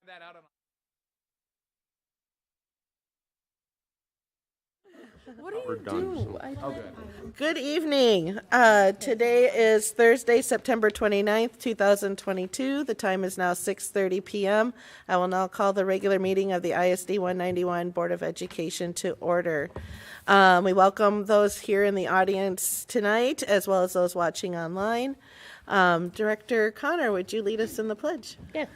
that out on. What do you do? Oh, good. Good evening. Today is Thursday, September 29th, 2022. The time is now 6:30 p.m. I will now call the regular meeting of the ISD 191 Board of Education to order. We welcome those here in the audience tonight, as well as those watching online. Director Connor, would you lead us in the pledge? Yes.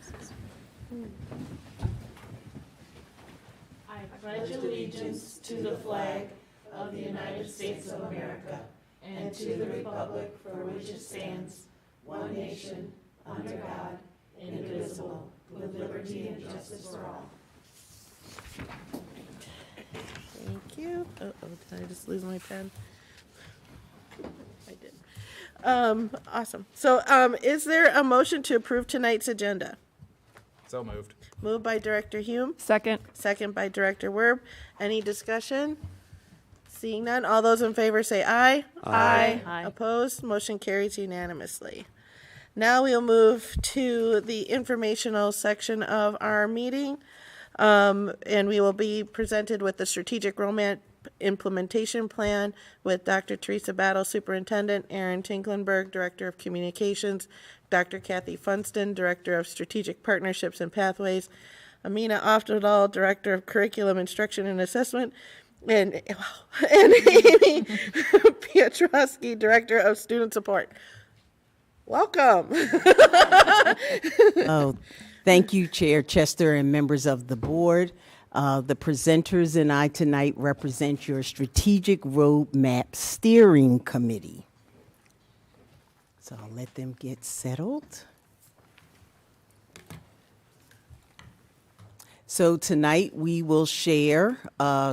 I pledge allegiance to the flag of the United States of America and to the republic for which it stands, one nation, under God, indivisible, with liberty and justice for all. Thank you. Uh-oh, did I just lose my pen? I did. Awesome. So, is there a motion to approve tonight's agenda? So moved. Moved by Director Hume. Second. Second by Director Werb. Any discussion? Seeing none, all those in favor say aye. Aye. Aye. Opposed? Motion carries unanimously. Now we'll move to the informational section of our meeting, and we will be presented with the Strategic Enrollment Implementation Plan with Dr. Teresa Battle, Superintendent, Aaron Tinklenberg, Director of Communications, Dr. Kathy Funston, Director of Strategic Partnerships and Pathways, Amina Oftedal, Director of Curriculum Instruction and Assessment, and Amy Piotrowski, Director of Student Support. Welcome. Oh, thank you, Chair Chester and members of the board. The presenters and I tonight represent your Strategic Roadmap Steering Committee. So I'll let them get settled. So tonight we will share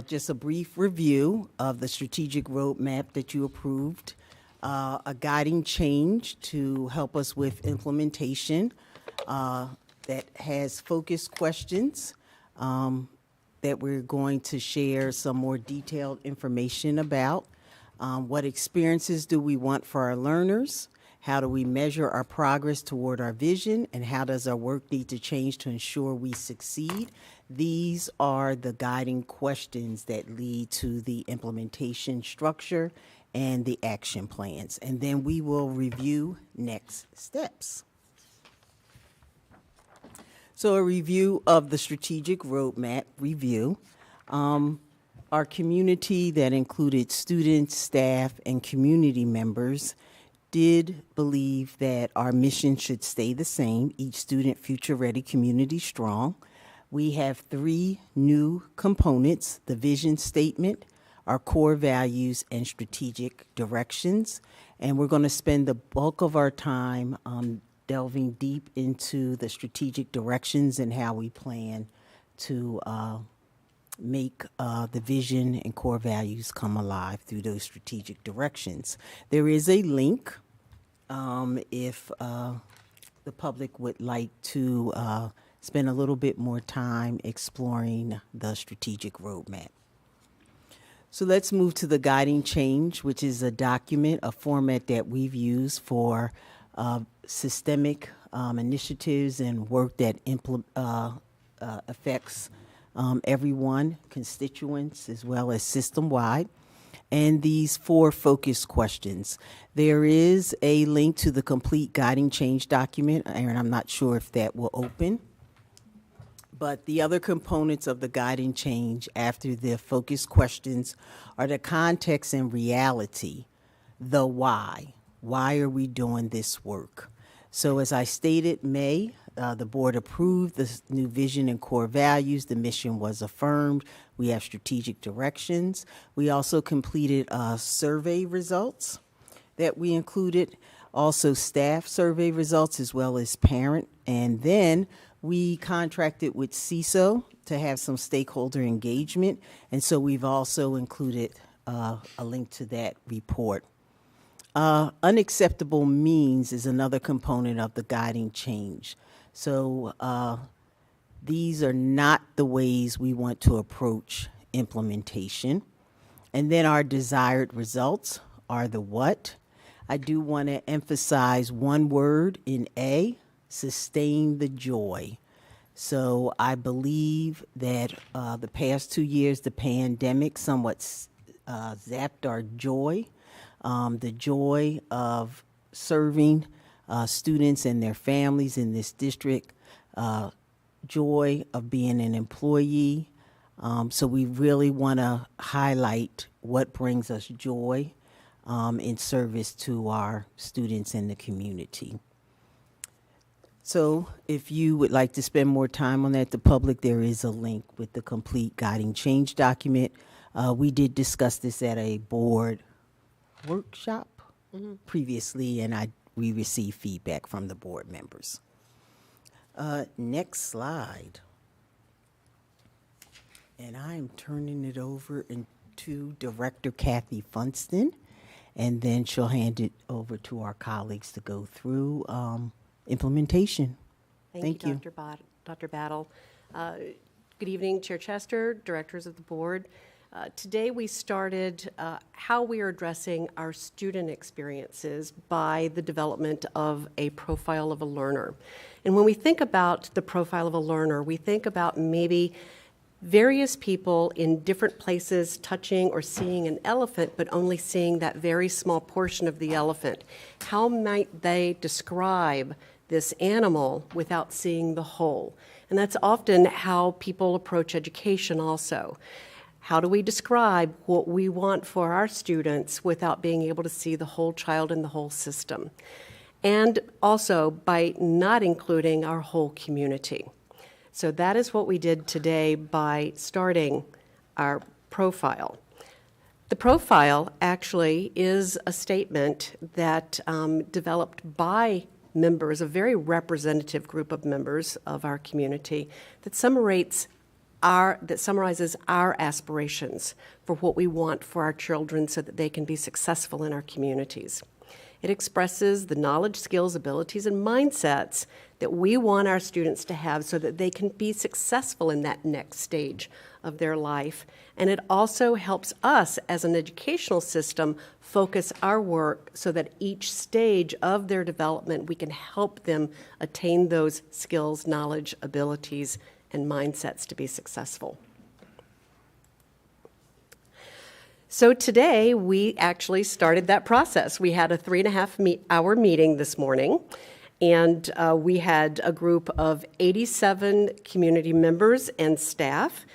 just a brief review of the strategic roadmap that you approved, a guiding change to help us with implementation that has focused questions that we're going to share some more detailed information about. What experiences do we want for our learners? How do we measure our progress toward our vision, and how does our work need to change to ensure we succeed? These are the guiding questions that lead to the implementation structure and the action plans. And then we will review next steps. So a review of the strategic roadmap review. Our community that included students, staff, and community members did believe that our mission should stay the same, each student future ready, community strong. We have 3 new components: the vision statement, our core values, and strategic directions. And we're going to spend the bulk of our time delving deep into the strategic directions and how we plan to make the vision and core values come alive through those strategic directions. There is a link if the public would like to spend a little bit more time exploring the strategic roadmap. So let's move to the guiding change, which is a document, a format that we've used for systemic initiatives and work that affects everyone, constituents, as well as system-wide. And these 4 focus questions. There is a link to the complete guiding change document, and I'm not sure if that will open. But the other components of the guiding change after the focus questions are the context and reality, the why. Why are we doing this work? So as I stated, May, the board approved the new vision and core values. The mission was affirmed. We have strategic directions. We also completed survey results that we included, also staff survey results as well as parent. And then we contracted with CISO to have some stakeholder engagement. And so we've also included a link to that report. Unacceptable means is another component of the guiding change. So these are not the ways we want to approach implementation. And then our desired results are the what. I do want to emphasize one word in A, sustain the joy. So I believe that the past 2 years, the pandemic somewhat zapped our joy, the joy of serving students and their families in this district, joy of being an employee. So we really want to highlight what brings us joy in service to our students in the community. So if you would like to spend more time on that, the public, there is a link with the complete guiding change document. We did discuss this at a board workshop previously, and we received feedback from the board members. Next slide. And I'm turning it over to Director Kathy Funston, and then she'll hand it over to our colleagues to go through implementation. Thank you. Dr. Battle. Good evening, Chair Chester, directors of the board. Today we started how we are addressing our student experiences by the development of a profile of a learner. And when we think about the profile of a learner, we think about maybe various people in different places touching or seeing an elephant, but only seeing that very small portion of the elephant. How might they describe this animal without seeing the whole? And that's often how people approach education also. How do we describe what we want for our students without being able to see the whole child and the whole system? And also by not including our whole community. So that is what we did today by starting our profile. The profile actually is a statement that developed by members, a very representative group of members of our community, that summarizes our aspirations for what we want for our children so that they can be successful in our communities. It expresses the knowledge, skills, abilities, and mindsets that we want our students to have so that they can be successful in that next stage of their life. And it also helps us as an educational system focus our work so that each stage of their development we can help them attain those skills, knowledge, abilities, and mindsets to be successful. So today, we actually started that process. We had a 3.5-hour meeting this morning, and we had a group of 87 community members and staff.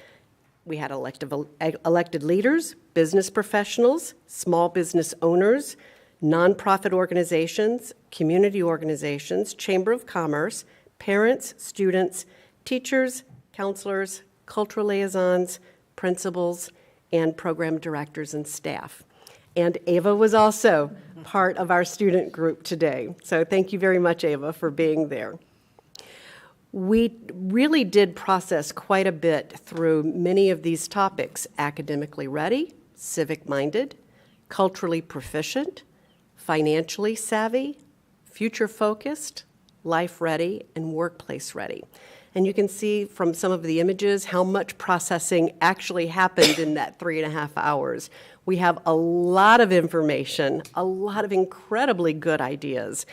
We had elected leaders, business professionals, small business owners, nonprofit organizations, community organizations, Chamber of Commerce, parents, students, teachers, counselors, cultural liaisons, principals, and program directors and staff. And Ava was also part of our student group today. So thank you very much, Ava, for being there. We really did process quite a bit through many of these topics: academically ready, civic-minded, culturally proficient, financially savvy, future-focused, life-ready, and workplace-ready. And you can see from some of the images how much processing actually happened in that 3.5 hours. We have a lot of information, a lot of incredibly good ideas.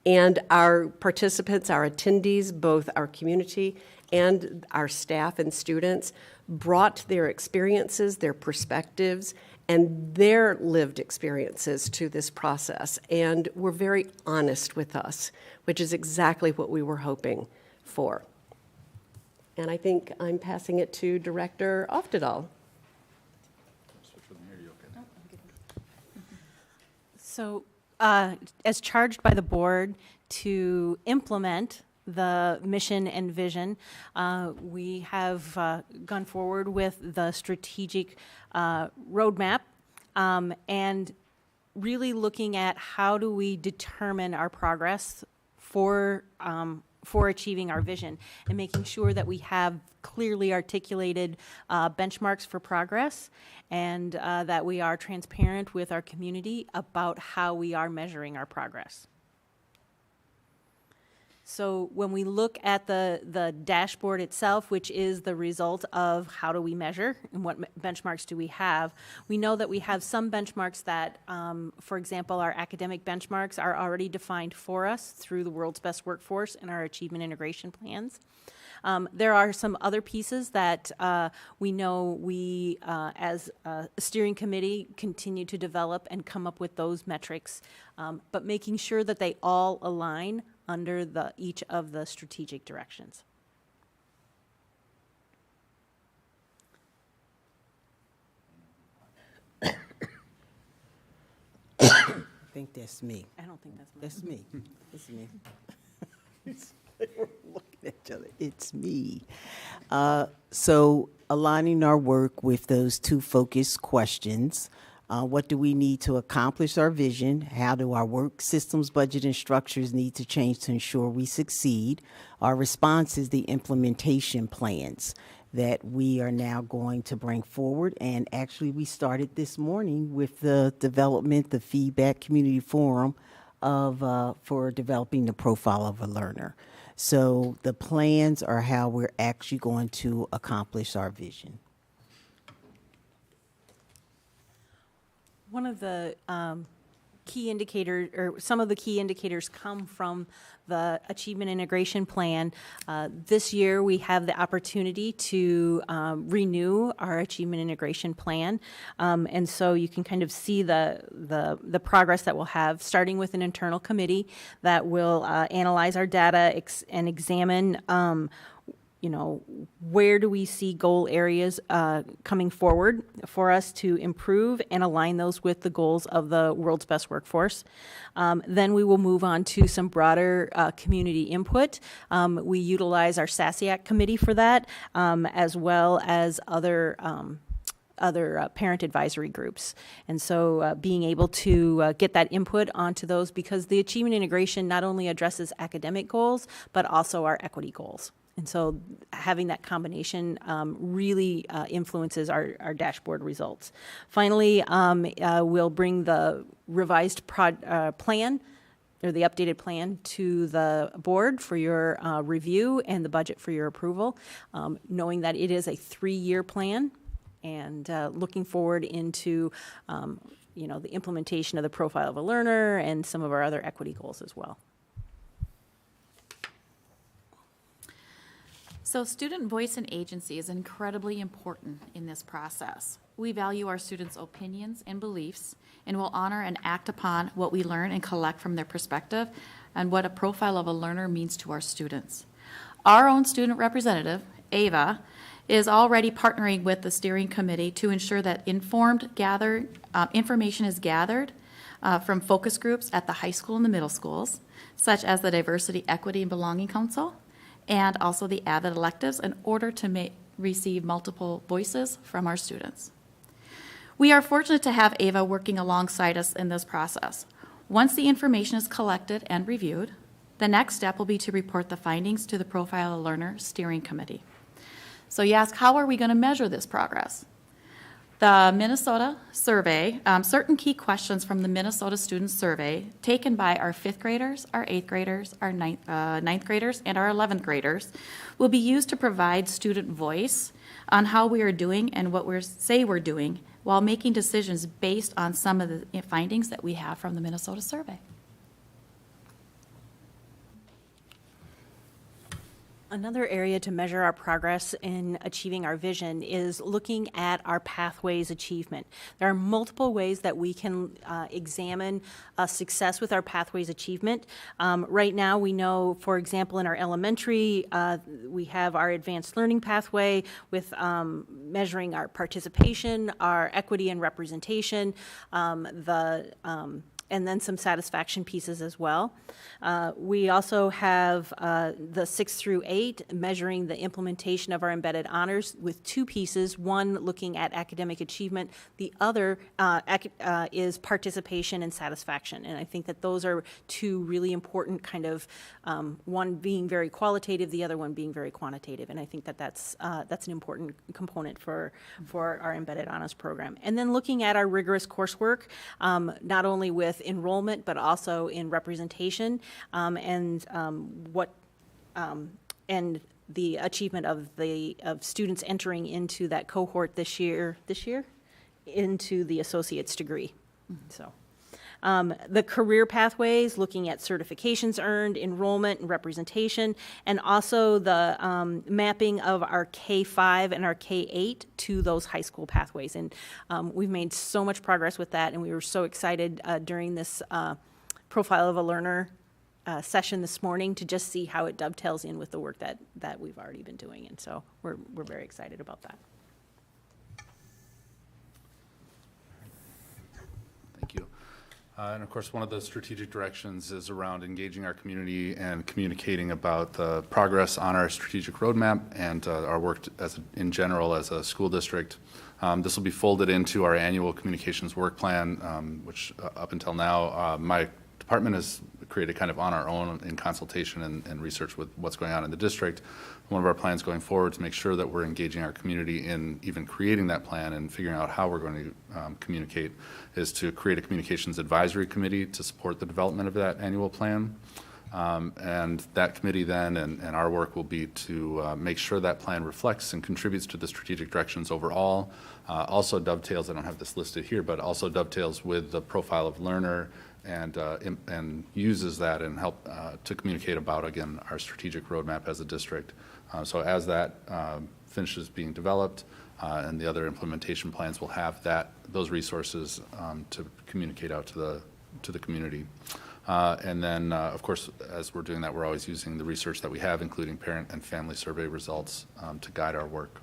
And our participants, our attendees, both our community and our staff and students, brought their experiences, their perspectives, and their lived experiences to this process. And were very honest with us, which is exactly what we were hoping for. And I think I'm passing it to Director Oftedal. So, as charged by the board to implement the mission and vision, we have gone forward with the strategic roadmap and really looking at how do we determine our progress for achieving our vision, and making sure that we have clearly articulated benchmarks for progress, and that we are transparent with our community about how we are measuring our progress. So when we look at the dashboard itself, which is the result of how do we measure and what benchmarks do we have, we know that we have some benchmarks that, for example, our academic benchmarks are already defined for us through the World's Best Workforce and our achievement integration plans. There are some other pieces that we know we, as a steering committee, continue to develop and come up with those metrics, but making sure that they all align under each of the strategic directions. I think that's me. I don't think that's much. That's me. That's me. We're looking at each other. It's me. So aligning our work with those two focused questions. What do we need to accomplish our vision? How do our work systems, budget, and structures need to change to ensure we succeed? Our response is the implementation plans that we are now going to bring forward. And actually, we started this morning with the development, the feedback community forum for developing the profile of a learner. So the plans are how we're actually going to accomplish our vision. One of the key indicators, or some of the key indicators, come from the Achievement Integration Plan. This year, we have the opportunity to renew our Achievement Integration Plan, and so you can kind of see the progress that we'll have, starting with an internal committee that will analyze our data and examine where do we see goal areas coming forward for us to improve and align those with the goals of the world's best workforce. Then we will move on to some broader community input. We utilize our SASIAC committee for that, as well as other parent advisory groups. And so being able to get that input onto those, because the achievement integration not only addresses academic goals, but also our equity goals. And so having that combination really influences our dashboard results. Finally, we'll bring the revised plan, or the updated plan, to the board for your review and the budget for your approval, knowing that it is a 3-year plan, and looking forward into the implementation of the profile of a learner and some of our other equity goals as well. So student voice and agency is incredibly important in this process. We value our students' opinions and beliefs, and will honor and act upon what we learn and collect from their perspective and what a profile of a learner means to our students. Our own student representative, Ava, is already partnering with the steering committee to ensure that information is gathered from focus groups at the high school and the middle schools, such as the Diversity, Equity, and Belonging Council, and also the AVID electives, in order to receive multiple voices from our students. We are fortunate to have Ava working alongside us in this process. Once the information is collected and reviewed, the next step will be to report the findings to the Profile of a Learner Steering Committee. So you ask, how are we going to measure this progress? The Minnesota survey, certain key questions from the Minnesota Student Survey taken by our 5th graders, our 8th graders, our 9th graders, and our 11th graders will be used to provide student voice on how we are doing and what we say we're doing, while making decisions based on some of the findings that we have from the Minnesota survey. Another area to measure our progress in achieving our vision is looking at our pathways achievement. There are multiple ways that we can examine success with our pathways achievement. Right now, we know, for example, in our elementary, we have our advanced learning pathway with measuring our participation, our equity and representation, and then some satisfaction pieces as well. We also have the 6 through 8, measuring the implementation of our embedded honors with 2 pieces, one looking at academic achievement, the other is participation and satisfaction. And I think that those are 2 really important kind of, one being very qualitative, the other one being very quantitative. And I think that that's an important component for our embedded honors program. And then looking at our rigorous coursework, not only with enrollment, but also in representation, and the achievement of students entering into that cohort this year into the associate's degree. So The career pathways, looking at certifications earned, enrollment and representation, and also the mapping of our K-5 and our K-8 to those high school pathways. And we've made so much progress with that, and we were so excited during this Profile of a Learner session this morning to just see how it dovetails in with the work that we've already been doing. And so we're very excited about that. Thank you. And of course, one of the strategic directions is around engaging our community and communicating about the progress on our strategic roadmap and our work in general as a school district. This will be folded into our annual communications work plan, which up until now, my department has created kind of on our own in consultation and research with what's going on in the district. One of our plans going forward to make sure that we're engaging our community in even creating that plan and figuring out how we're going to communicate is to create a communications advisory committee to support the development of that annual plan. And that committee then and our work will be to make sure that plan reflects and contributes to the strategic directions overall. Also dovetails, I don't have this listed here, but also dovetails with the profile of learner and uses that and help to communicate about, again, our strategic roadmap as a district. So as that finishes being developed and the other implementation plans will have those resources to communicate out to the community. And then, of course, as we're doing that, we're always using the research that we have, including parent and family survey results, to guide our work.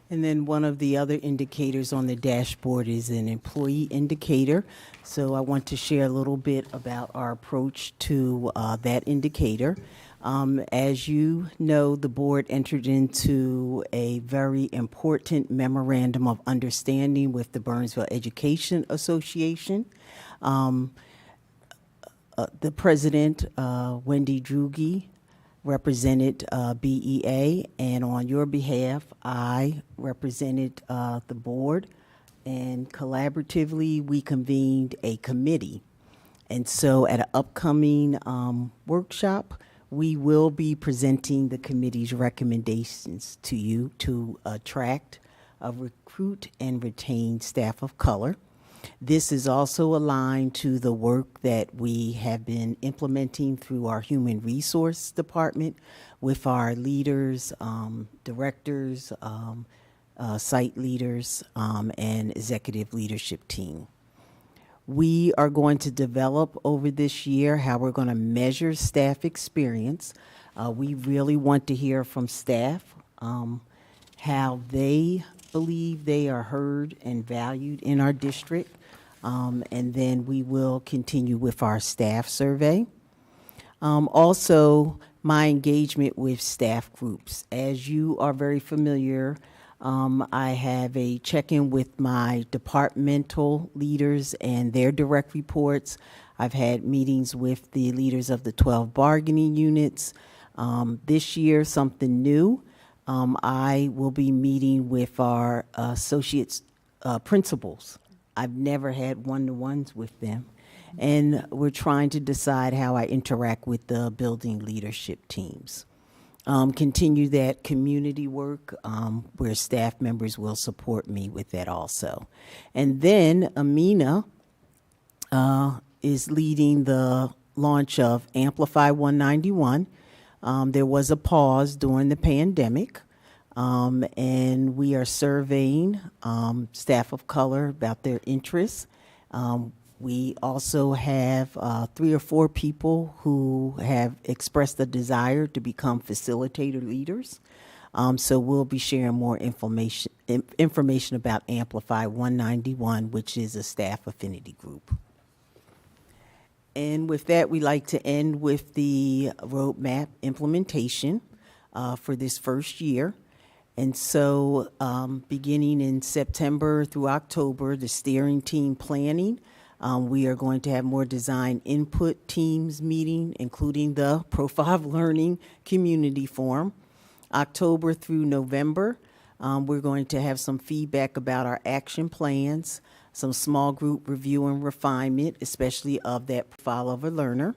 And then one of the other indicators on the dashboard is an employee indicator. So I want to share a little bit about our approach to that indicator. As you know, the board entered into a very important memorandum of understanding with the Burnsville Education Association. The president, Wendy Drugi, represented BEA, and on your behalf, I represented the board, and collaboratively, we convened a committee. And so at an upcoming workshop, we will be presenting the committee's recommendations to you to attract, recruit, and retain staff of color. This is also aligned to the work that we have been implementing through our Human Resource Department with our leaders, directors, site leaders, and executive leadership team. We are going to develop over this year how we're going to measure staff experience. We really want to hear from staff how they believe they are heard and valued in our district. And then we will continue with our staff survey. Also, my engagement with staff groups. As you are very familiar, I have a check-in with my departmental leaders and their direct reports. I've had meetings with the leaders of the 12 bargaining units. This year, something new. I will be meeting with our associates principals. I've never had one-to-ones with them. And we're trying to decide how I interact with the building leadership teams. Continue that community work where staff members will support me with that also. And then Amina is leading the launch of Amplify 191. There was a pause during the pandemic. And we are surveying staff of color about their interests. We also have 3 or 4 people who have expressed a desire to become facilitator leaders. So we'll be sharing more information about Amplify 191, which is a staff affinity group. And with that, we like to end with the roadmap implementation for this first year. And so beginning in September through October, the steering team planning, we are going to have more design input teams meeting, including the Profile of Learning Community Forum. October through November, we're going to have some feedback about our action plans, some small group review and refinement, especially of that Profile of a Learner.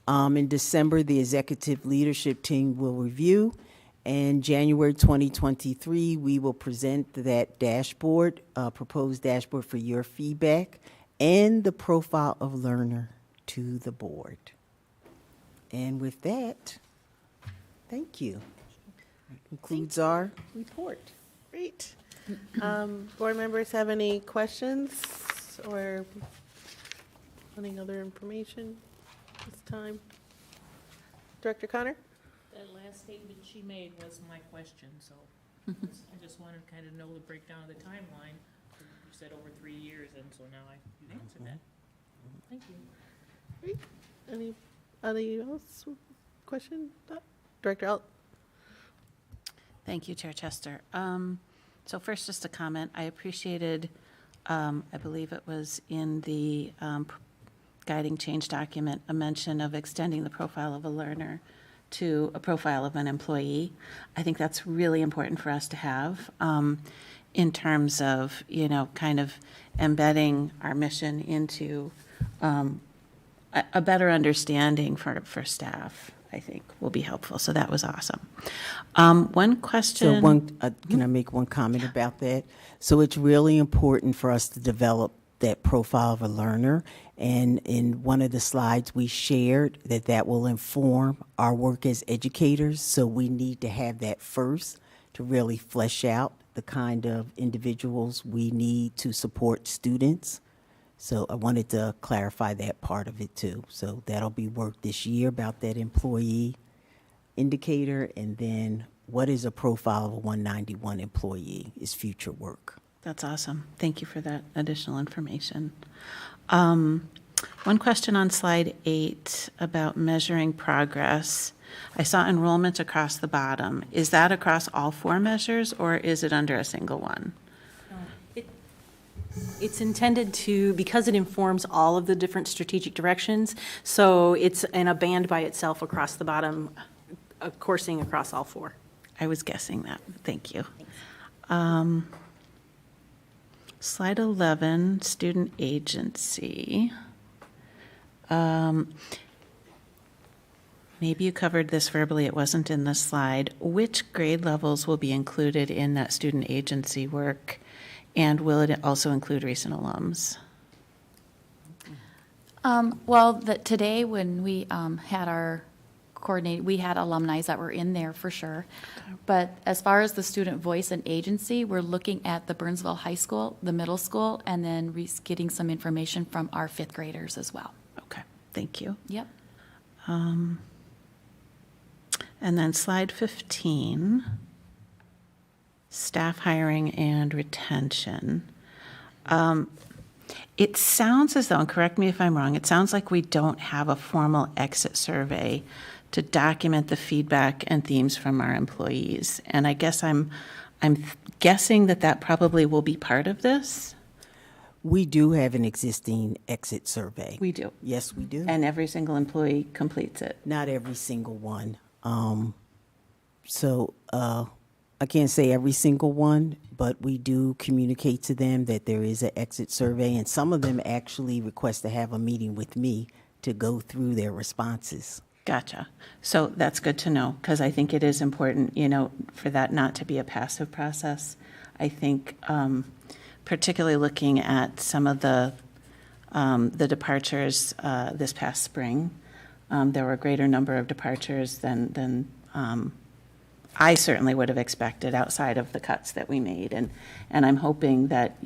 In December, the executive leadership team will review. And January 2023, we will present that dashboard, proposed dashboard for your feedback and the profile of learner to the board. And with that, thank you. That concludes our report. Great. Board members have any questions or any other information this time? Director Connor? That last statement she made was my question, so I just wanted to kind of know the breakdown of the timeline. You said over 3 years, and so now you answered that. Thank you. Great. Any else question? Director Alt? Thank you, Chair Chester. So first, just a comment. I appreciated, I believe it was in the guiding change document, a mention of extending the profile of a learner to a profile of an employee. I think that's really important for us to have in terms of, kind of embedding our mission into a better understanding for staff, I think will be helpful. So that was awesome. One question. So can I make one comment about that? So it's really important for us to develop that profile of a learner. And in one of the slides we shared that will inform our work as educators. So we need to have that first to really flesh out the kind of individuals we need to support students. So I wanted to clarify that part of it too. So that'll be work this year about that employee indicator, and then what is a profile of a 191 employee is future work. That's awesome. Thank you for that additional information. One question on slide 8 about measuring progress. I saw enrollment across the bottom. Is that across all 4 measures, or is it under a single one? It's intended to, because it informs all of the different strategic directions, so it's in a band by itself across the bottom, coursing across all 4. I was guessing that. Thank you. Slide 11, student agency. Maybe you covered this verbally, it wasn't in the slide. Which grade levels will be included in that student agency work? And will it also include recent alums? Today when we had our coordinate, we had alumni that were in there for sure. But as far as the student voice and agency, we're looking at the Burnsville High School, the middle school, and then getting some information from our 5th graders as well. Okay, thank you. Yep. And then slide 15, staff hiring and retention. It sounds as though, and correct me if I'm wrong, it sounds like we don't have a formal exit survey to document the feedback and themes from our employees. And I guess I'm guessing that probably will be part of this. We do have an existing exit survey. We do. Yes, we do. And every single employee completes it. Not every single one. I can't say every single one, but we do communicate to them that there is an exit survey, and some of them actually request to have a meeting with me to go through their responses. Gotcha. So that's good to know, because I think it is important, for that not to be a passive process. I think particularly looking at some of the departures this past spring, there were a greater number of departures than I certainly would have expected outside of the cuts that we made. And I'm hoping that,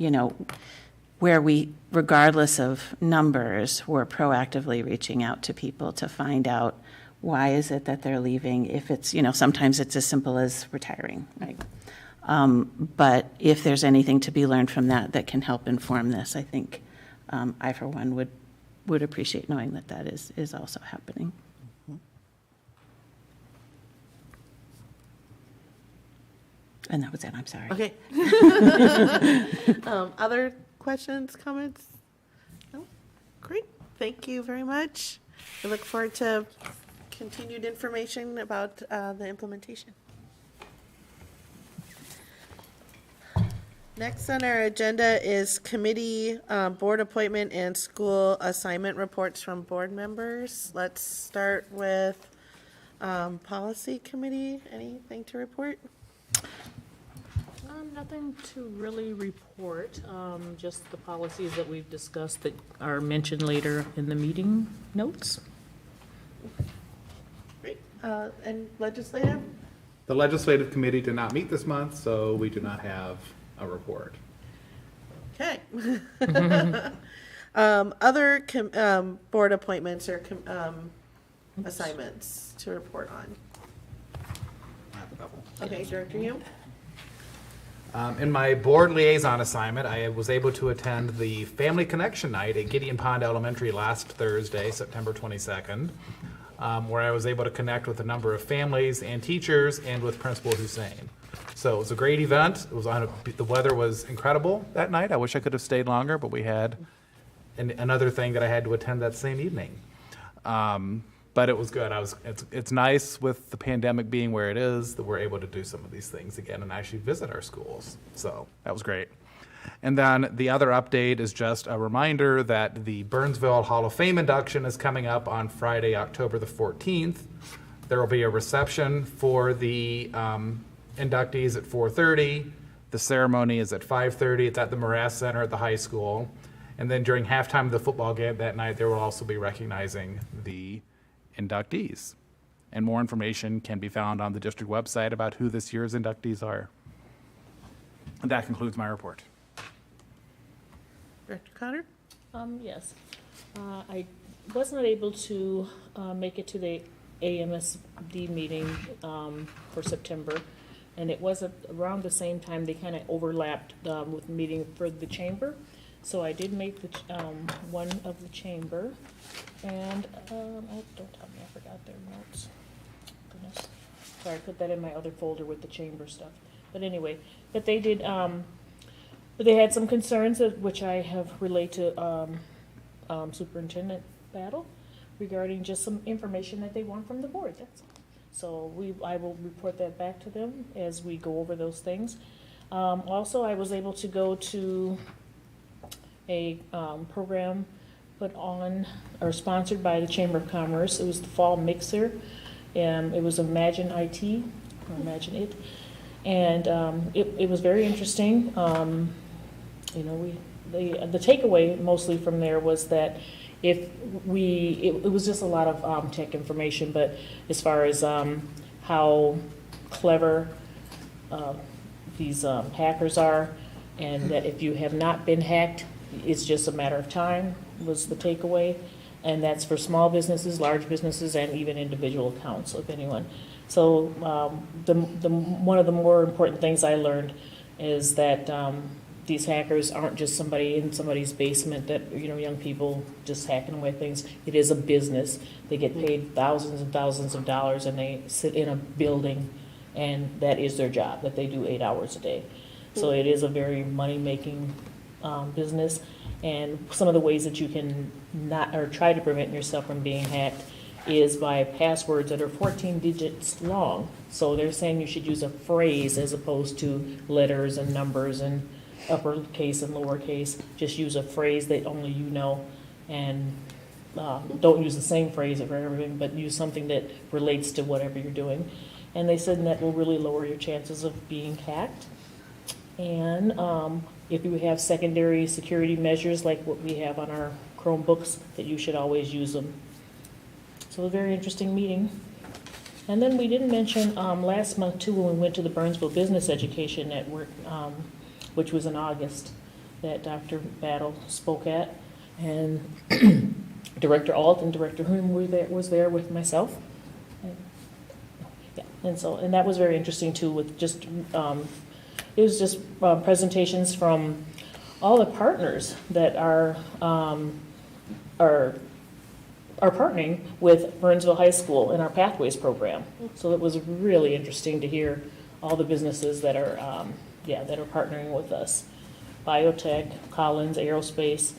where we, regardless of numbers, we're proactively reaching out to people to find out why is it that they're leaving. If it's, sometimes it's as simple as retiring, right? But if there's anything to be learned from that can help inform this, I think I, for one, would appreciate knowing that is also happening. And that was it, I'm sorry. Okay. Other questions, comments? No? Great. Thank you very much. I look forward to continued information about the implementation. Next on our agenda is committee, board appointment, and school assignment reports from board members. Let's start with policy committee. Anything to report? Nothing to really report, just the policies that we've discussed that are mentioned later in the meeting notes. Great. And legislative? The legislative committee did not meet this month, so we do not have a report. Okay. Other board appointments or assignments to report on? I have a couple. Okay, Director Hume? In my board liaison assignment, I was able to attend the Family Connection Night at Gideon Pond Elementary last Thursday, September 22nd, where I was able to connect with a number of families and teachers and with Principal Hussein. So it was a great event. It was the weather was incredible that night. I wish I could have stayed longer, but we had another thing that I had to attend that same evening. But it was good. It's nice with the pandemic being where it is that we're able to do some of these things again and actually visit our schools. So that was great. And then the other update is just a reminder that the Burnsville Hall of Fame induction is coming up on Friday, October the 14th. There will be a reception for the inductees at 4:30. The ceremony is at 5:30. It's at the Morass Center at the high school. And then during halftime of the football game that night, they will also be recognizing the inductees. And more information can be found on the district website about who this year's inductees are. And that concludes my report. Director Connor? Yes. I was not able to make it to the AMSD meeting for September, and it was around the same time they kind of overlapped with the meeting for the chamber. So I did make the one of the chamber, and don't tell me I forgot their notes. Goodness, sorry, I put that in my other folder with the chamber stuff. But anyway, but they did. But they had some concerns which I have relayed to Superintendent Battle regarding just some information that they want from the board. That's all. So I will report that back to them as we go over those things. Also, I was able to go to a program put on or sponsored by the Chamber of Commerce. It was the fall mixer, and it was Imagine IT or Imagine It, and it was very interesting. You know, the takeaway mostly from there was that it was just a lot of tech information, but as far as how clever these hackers are, and that if you have not been hacked, it's just a matter of time, was the takeaway. And that's for small businesses, large businesses, and even individual accounts, if anyone. So one of the more important things I learned is that these hackers aren't just somebody in somebody's basement that, you know, young people just hacking away things. It is a business. They get paid thousands and thousands of dollars, and they sit in a building, and that is their job, that they do 8 hours a day. So it is a very money-making business. And some of the ways that you can not, or try to prevent yourself from being hacked, is by passwords that are 14 digits long. So they're saying you should use a phrase as opposed to letters and numbers and uppercase and lowercase. Just use a phrase that only you know, and don't use the same phrase for everything, but use something that relates to whatever you're doing. And they said that will really lower your chances of being hacked. And if you have secondary security measures like what we have on our Chromebooks, that you should always use them. So a very interesting meeting. And then we didn't mention last month too, when we went to the Burnsville Business Education Network, which was in August, that Dr. Battle spoke at, and Director Alt and Director Hume was there with myself. Yeah, and that was very interesting too, with just it was just presentations from all the partners that are partnering with Burnsville High School in our Pathways program. So it was really interesting to hear all the businesses that are that are partnering with us. Biotech, Collins, Aerospace,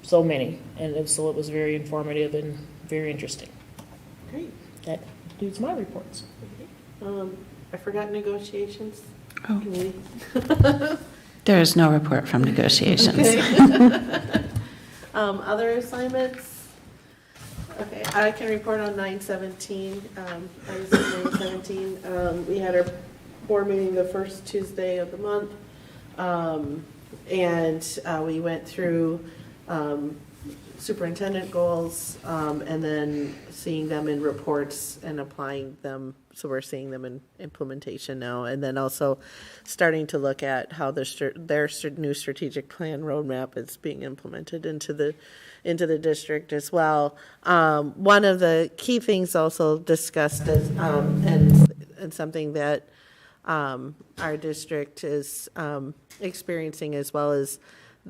so many. And so it was very informative and very interesting. Great. That concludes my reports. I forgot negotiations. Oh. Committee. There is no report from negotiations. Okay. Other assignments? Okay, I can report on 9/17. I was on 9/17. We had our board meeting the first Tuesday of the month. We went through superintendent goals, and then seeing them in reports and applying them. So we're seeing them in implementation now, and then also starting to look at how their new strategic plan roadmap is being implemented into the district as well. One of the key things also discussed is, and something that our district is experiencing as well as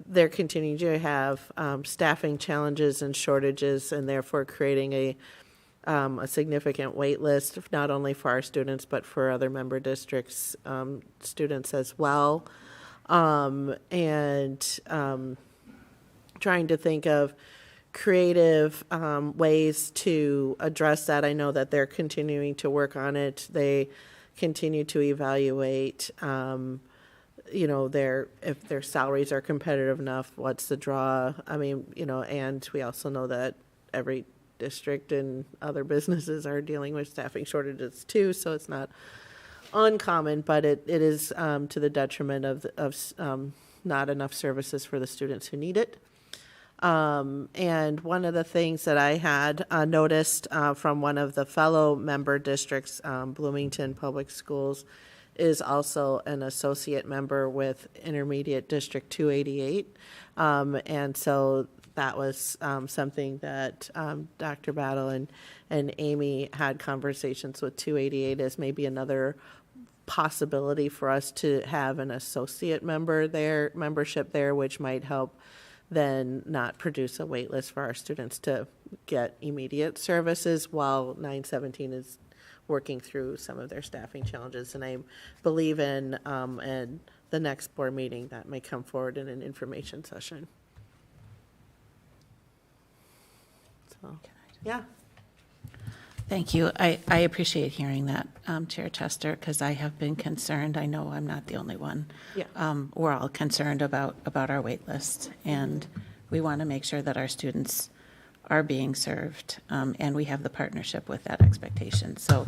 they're continuing to have staffing challenges and shortages, and therefore creating a significant wait list, not only for our students, but for other member districts' students as well. Trying to think of creative ways to address that. I know that they're continuing to work on it. They continue to evaluate if their salaries are competitive enough, what's the draw? I mean, and we also know that every district and other businesses are dealing with staffing shortages too, so it's not uncommon, but it is to the detriment of not enough services for the students who need it. And one of the things that I had noticed from one of the fellow member districts, Bloomington Public Schools, is also an associate member with Intermediate District 288. And so that was something that Dr. Battle and Amy had conversations with 288 as maybe another possibility for us to have an associate membership there, which might help then not produce a wait list for our students to get immediate services while 917 is working through some of their staffing challenges. And I believe in the next board meeting that may come forward in an information session. So, yeah. Thank you. I appreciate hearing that, Chair Chester, because I have been concerned. I know I'm not the only one. Yeah. We're all concerned about our wait list, and we want to make sure that our students are being served, and we have the partnership with that expectation. So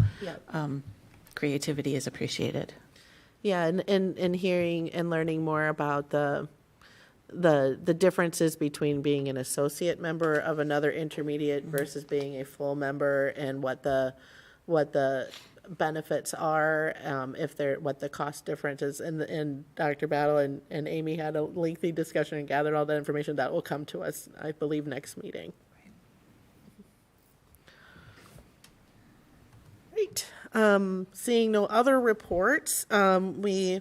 creativity is appreciated. Yeah, and hearing and learning more about the differences between being an associate member of another intermediate versus being a full member, and what the benefits are, what the cost difference is. And Dr. Battle and Amy had a lengthy discussion and gathered all that information. That will come to us, I believe, next meeting. Great. Seeing no other reports, we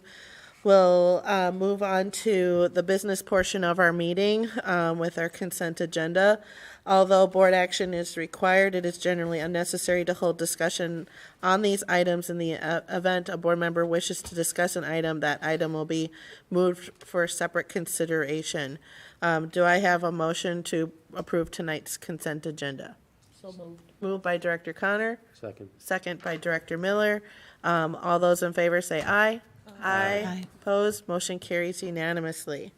will move on to the business portion of our meeting with our consent agenda. Although board action is required, it is generally unnecessary to hold discussion on these items. In the event a board member wishes to discuss an item, that item will be moved for separate consideration. Do I have a motion to approve tonight's consent agenda? So moved. Moved by Director Connor. Second. Second by Director Miller. All those in favor say aye. Aye. Opposed, motion carries unanimously.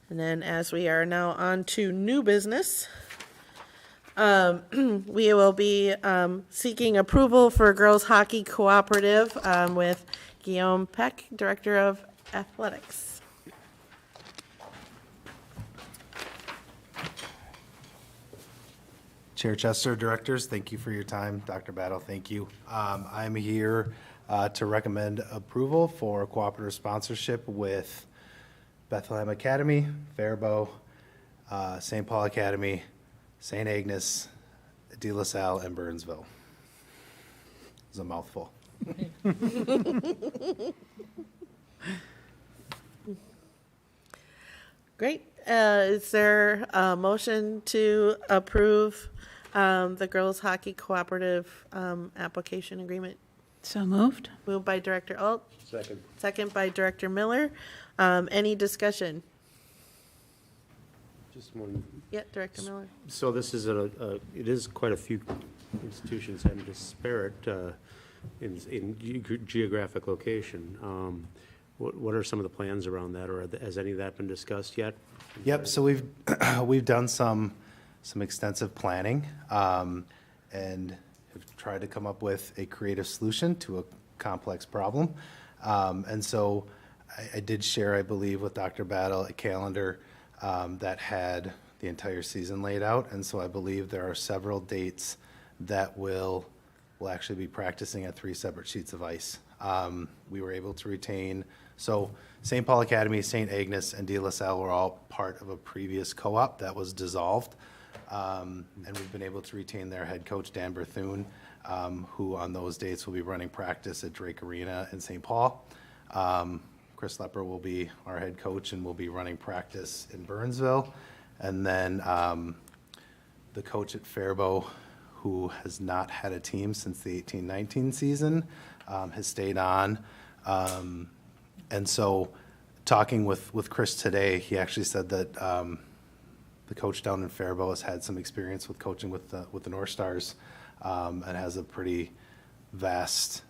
And then as we are now on to new business, we will be seeking approval for Girls Hockey Cooperative with Guillaume Peck, Director of Athletics. Chair Chester, directors, thank you for your time. Dr. Battle, thank you. I'm here to recommend approval for cooperative sponsorship with Bethlehem Academy, Faribault, St. Paul Academy, St. Agnes, De La Salle, and Burnsville. It's a mouthful. Great. Is there a motion to approve the Girls Hockey Cooperative application agreement? So moved. Moved by Director Alt, Second. second by Director Miller. Any discussion? Just one. Yeah, Director Miller. So this is it is quite a few institutions and disparate in geographic location. What are some of the plans around that, or has any of that been discussed yet? Yep, so we've done some extensive planning and have tried to come up with a creative solution to a complex problem. And so I did share, I believe, with Dr. Battle a calendar that had the entire season laid out. And so I believe there are several dates that we'll actually be practicing at 3 separate sheets of ice. We were able to retain, so St. Paul Academy, St. Agnes, and De La Salle were all part of a previous co-op that was dissolved. And we've been able to retain their head coach, Dan Berthune, who on those dates will be running practice at Drake Arena in St. Paul. Chris Lepper will be our head coach and will be running practice in Burnsville. And then the coach at Faribault, who has not had a team since the 18-19 season, has stayed on. And so talking with Chris today, he actually said that the coach down in Faribault has had some experience with coaching with the North Stars and has a pretty vast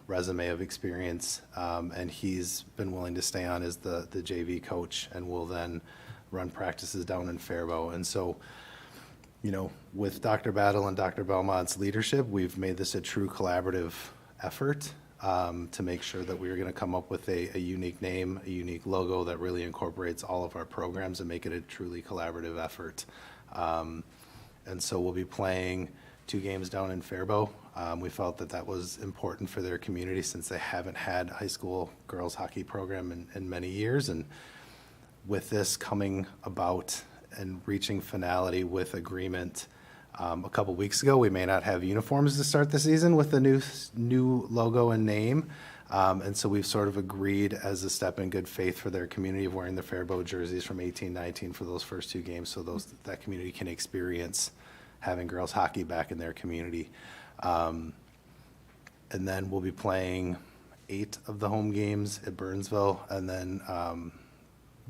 resume of experience. And he's been willing to stay on as the JV coach and will then run practices down in Faribault. And so, with Dr. Battle and Dr. Belmont's leadership, we've made this a true collaborative effort to make sure that we're going to come up with a unique name, a unique logo that really incorporates all of our programs and make it a truly collaborative effort. And so we'll be playing 2 games down in Faribault. We felt that was important for their community since they haven't had a high school girls hockey program in many years. And with this coming about and reaching finality with agreement a couple weeks ago, we may not have uniforms to start the season with the new logo and name. And so we've sort of agreed as a step in good faith for their community of wearing the Faribault jerseys from 18-19 for those first 2 games, so that community can experience having girls hockey back in their community. And then we'll be playing 8 of the home games at Burnsville, and then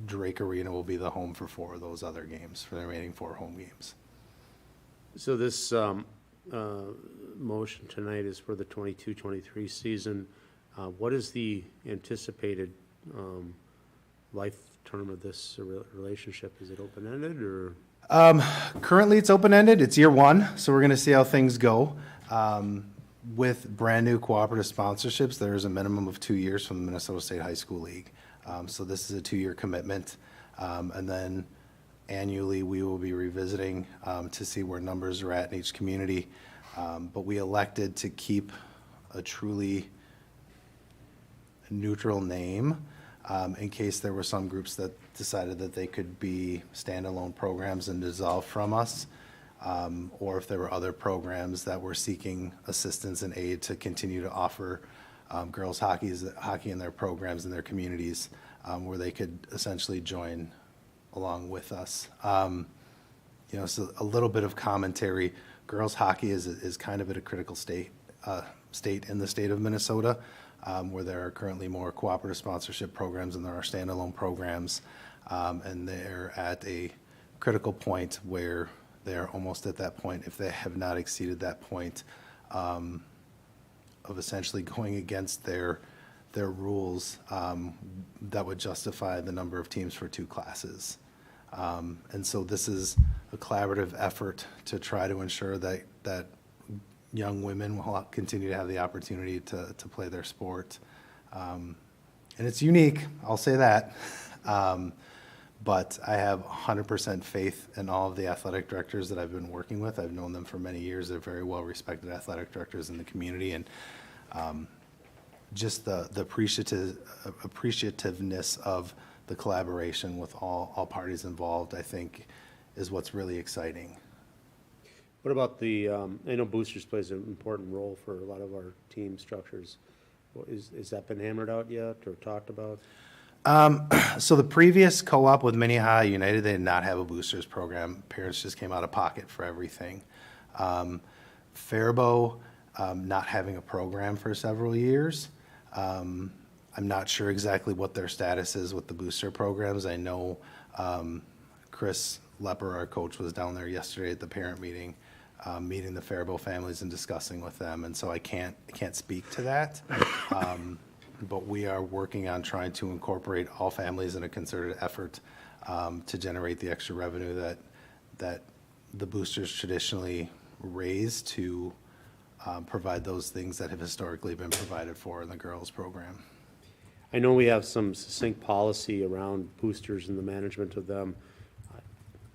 Drake Arena will be the home for 4 of those other games, for the remaining 4 home games. So this motion tonight is for the 22-23 season. What is the anticipated life term of this relationship? Is it open-ended or? Currently, it's open-ended. It's year 1, so we're going to see how things go. With brand-new cooperative sponsorships, there is a minimum of 2 years from the Minnesota State High School League. So this is a 2-year commitment. And then annually, we will be revisiting to see where numbers are at in each community. But we elected to keep a truly neutral name in case there were some groups that decided that they could be standalone programs and dissolve from us, or if there were other programs that were seeking assistance and aid to continue to offer girls hockey in their programs in their communities, where they could essentially join along with us. So a little bit of commentary. Girls hockey is kind of at a critical state in the state of Minnesota, where there are currently more cooperative sponsorship programs than there are standalone programs. And they're at a critical point where they're almost at that point, if they have not exceeded that point, of essentially going against their rules that would justify the number of teams for 2 classes. And so this is a collaborative effort to try to ensure that young women will continue to have the opportunity to play their sport. And it's unique, I'll say that. But I have 100% faith in all of the athletic directors that I've been working with. I've known them for many years. They're very well-respected athletic directors in the community. And just the appreciativeness of the collaboration with all parties involved, I think, is what's really exciting. What about I know boosters plays an important role for a lot of our team structures. Is that been hammered out yet or talked about? So the previous co-op with Minnehaha United, they did not have a boosters program. Parents just came out of pocket for everything. Faribault, not having a program for several years. I'm not sure exactly what their status is with the booster programs. I know Chris Lepper, our coach, was down there yesterday at the parent meeting, meeting the Faribault families and discussing with them, and so I can't speak to that. But we are working on trying to incorporate all families in a concerted effort to generate the extra revenue that the boosters traditionally raise to provide those things that have historically been provided for in the girls program. I know we have some succinct policy around boosters and the management of them.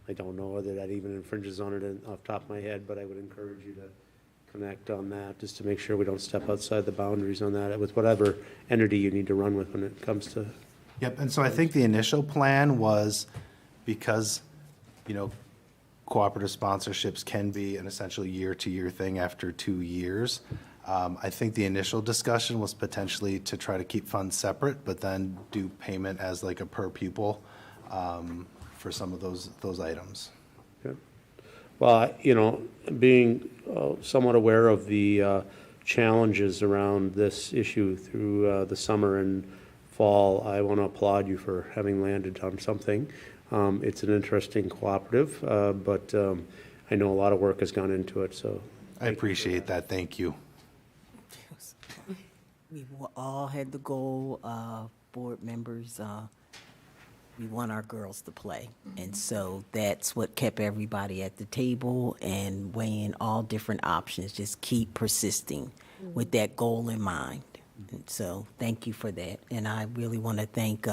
I don't know whether that even infringes on it off the top of my head, but I would encourage you to connect on that, just to make sure we don't step outside the boundaries on that with whatever entity you need to run with when it comes to. Yep, and so I think the initial plan was, because, cooperative sponsorships can be an essential year-to-year thing after 2 years. I think the initial discussion was potentially to try to keep funds separate, but then do payment as like a per pupil for some of those items. Okay. Well, being somewhat aware of the challenges around this issue through the summer and fall, I want to applaud you for having landed on something. It's an interesting cooperative, but I know a lot of work has gone into it, so. I appreciate that, thank you. We all had the goal, board members, we want our girls to play. And so that's what kept everybody at the table and weighing all different options, just keep persisting with that goal in mind. And so thank you for that. And I really want to thank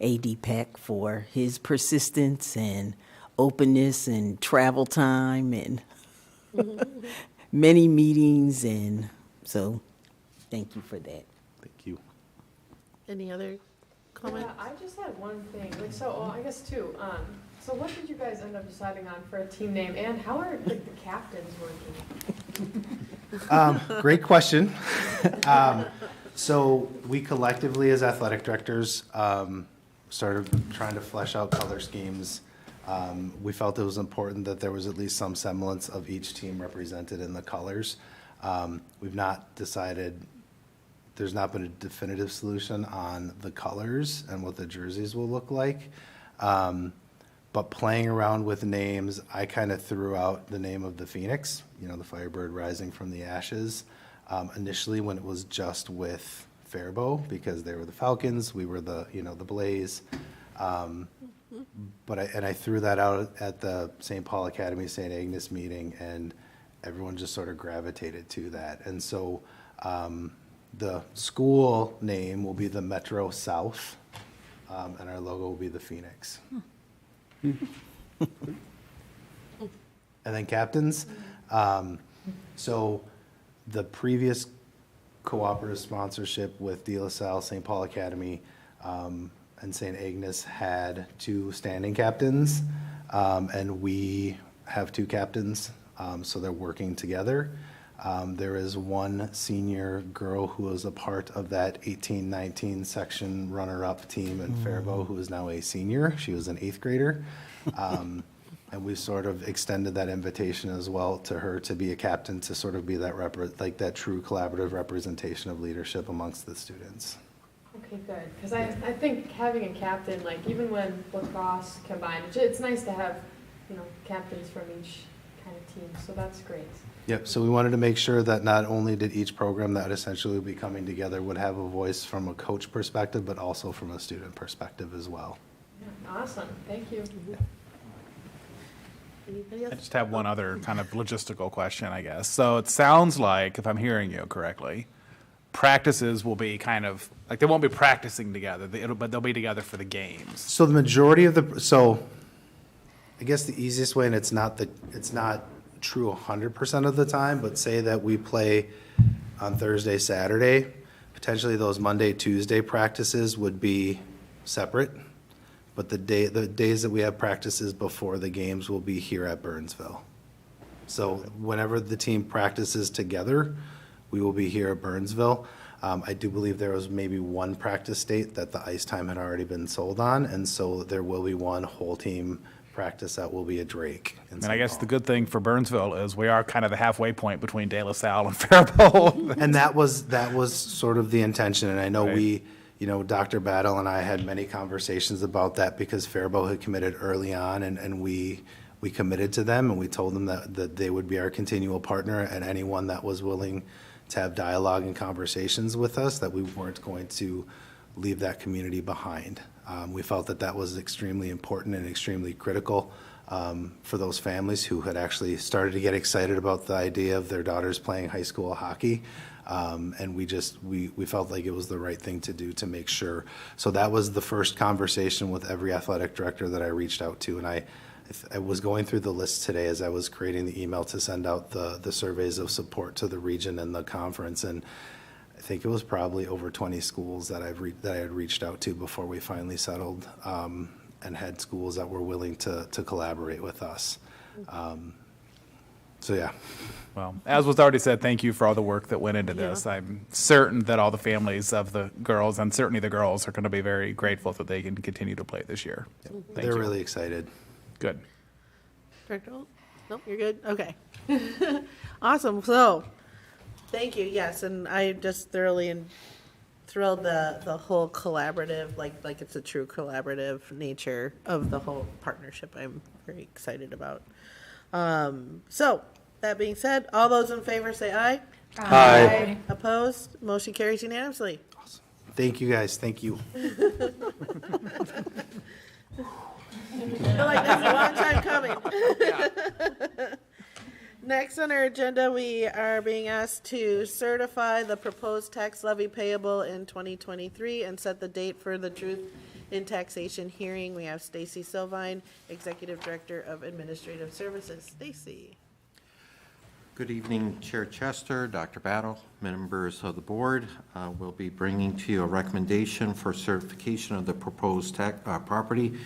A.D. Peck for his persistence and openness and travel time and many meetings. And so thank you for that. Thank you. Any other comment? Yeah, I just had one thing, I guess two. So what did you guys end up deciding on for a team name, and how are the captains working? Great question. So we collectively, as athletic directors, started trying to flesh out color schemes. We felt it was important that there was at least some semblance of each team represented in the colors. We've not decided, there's not been a definitive solution on the colors and what the jerseys will look like. But playing around with names, I kind of threw out the name of the Phoenix, the Firebird rising from the ashes. Initially, when it was just with Faribault, because they were the Falcons, we were the Blaze. But I threw that out at the St. Paul Academy St. Agnes meeting, and everyone just sort of gravitated to that. And so the school name will be the Metro South, and our logo will be the Phoenix. And then captains. So the previous cooperative sponsorship with De La Salle, St. Paul Academy, and St. Agnes had 2 standing captains, and we have 2 captains, so they're working together. There is one senior girl who was a part of that 18-19 section runner-up team in Faribault, who is now a senior. She was an 8th grader. And we sort of extended that invitation as well to her to be a captain, to sort of be that that true collaborative representation of leadership amongst the students. Okay, good, because I think having a captain, even when lacrosse combined, it's nice to have, captains from each kind of team, so that's great. Yep, so we wanted to make sure that not only did each program that essentially would be coming together would have a voice from a coach perspective, but also from a student perspective as well. Yeah, awesome, thank you. Anybody I else? just have one other kind of logistical question, I guess. So it sounds like, if I'm hearing you correctly, practices will be kind of, they won't be practicing together, but they'll be together for the games. So the majority of I guess the easiest way, and it's not true 100% of the time, but say that we play on Thursday, Saturday, potentially those Monday, Tuesday practices would be separate, but the days that we have practices before the games will be here at Burnsville. So whenever the team practices together, we will be here at Burnsville. I do believe there was maybe one practice date that the ice time had already been sold on, and so there will be one whole team practice that will be at Drake. And I guess the good thing for Burnsville is we are kind of the halfway point between De La Salle and Faribault. And that was sort of the intention, and I know Right. Dr. Battle and I had many conversations about that, because Faribault had committed early on, and we committed to them, and we told them that they would be our continual partner, and anyone that was willing to have dialogue and conversations with us, that we weren't going to leave that community behind. We felt that was extremely important and extremely critical for those families who had actually started to get excited about the idea of their daughters playing high school hockey. And we felt like it was the right thing to do to make sure. So that was the first conversation with every athletic director that I reached out to. And I was going through the list today as I was creating the email to send out the surveys of support to the region and the conference. And I think it was probably over 20 schools that I had reached out to before we finally settled, and had schools that were willing to collaborate with us. So yeah. Well, as was already said, thank you for all the work that went into this. I'm certain that all the families of the girls, and certainly the girls, are going to be very grateful that they can continue to play this year. So, thank They're you. really excited. Good. Director Holt? Nope, you're good? Okay. Awesome, so, thank you, yes, and I just thoroughly thrilled the whole collaborative, like it's a true collaborative nature of the whole partnership. I'm very excited about. So, that being said, all those in favor say aye. Aye. Opposed? Motion carries unanimously. Thank you, guys. Thank you. I feel like this is a long time coming. Next on our agenda, we are being asked to certify the proposed tax levy payable in 2023 and set the date for the Truth in Taxation hearing. We have Stacy Silvine, Executive Director of Administrative Services. Stacy. Good evening, Chair Chester, Dr. Battle, members of the board. We'll be bringing to you a recommendation for certification of the proposed property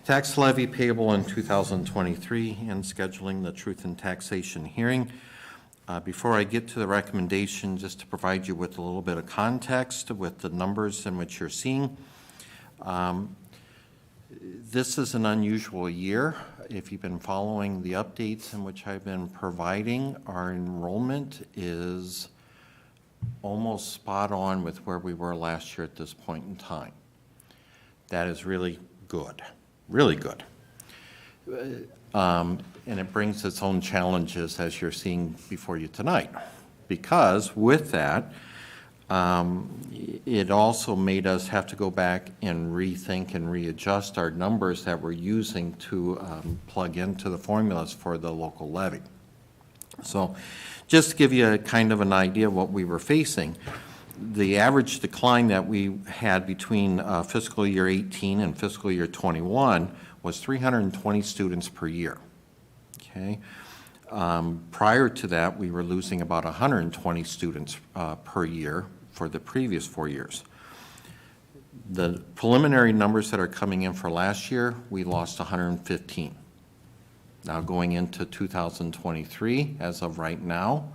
tax levy payable in 2023 and scheduling the Truth in Taxation hearing. Before I get to the recommendation, just to provide you with a little bit of context with the numbers in which you're seeing. This is an unusual year. If you've been following the updates in which I've been providing, our enrollment is almost spot on with where we were last year at this point in time. That is really good, really good. And it brings its own challenges, as you're seeing before you tonight, because with that, it also made us have to go back and rethink and readjust our numbers that we're using to plug into the formulas for the local levy. So just to give you a kind of an idea of what we were facing, the average decline that we had between fiscal year 18 and fiscal year 21 was 320 students per year, okay? Prior to that, we were losing about 120 students per year for the previous 4 years. The preliminary numbers that are coming in for last year, we lost 115. Now going into 2023, as of right now,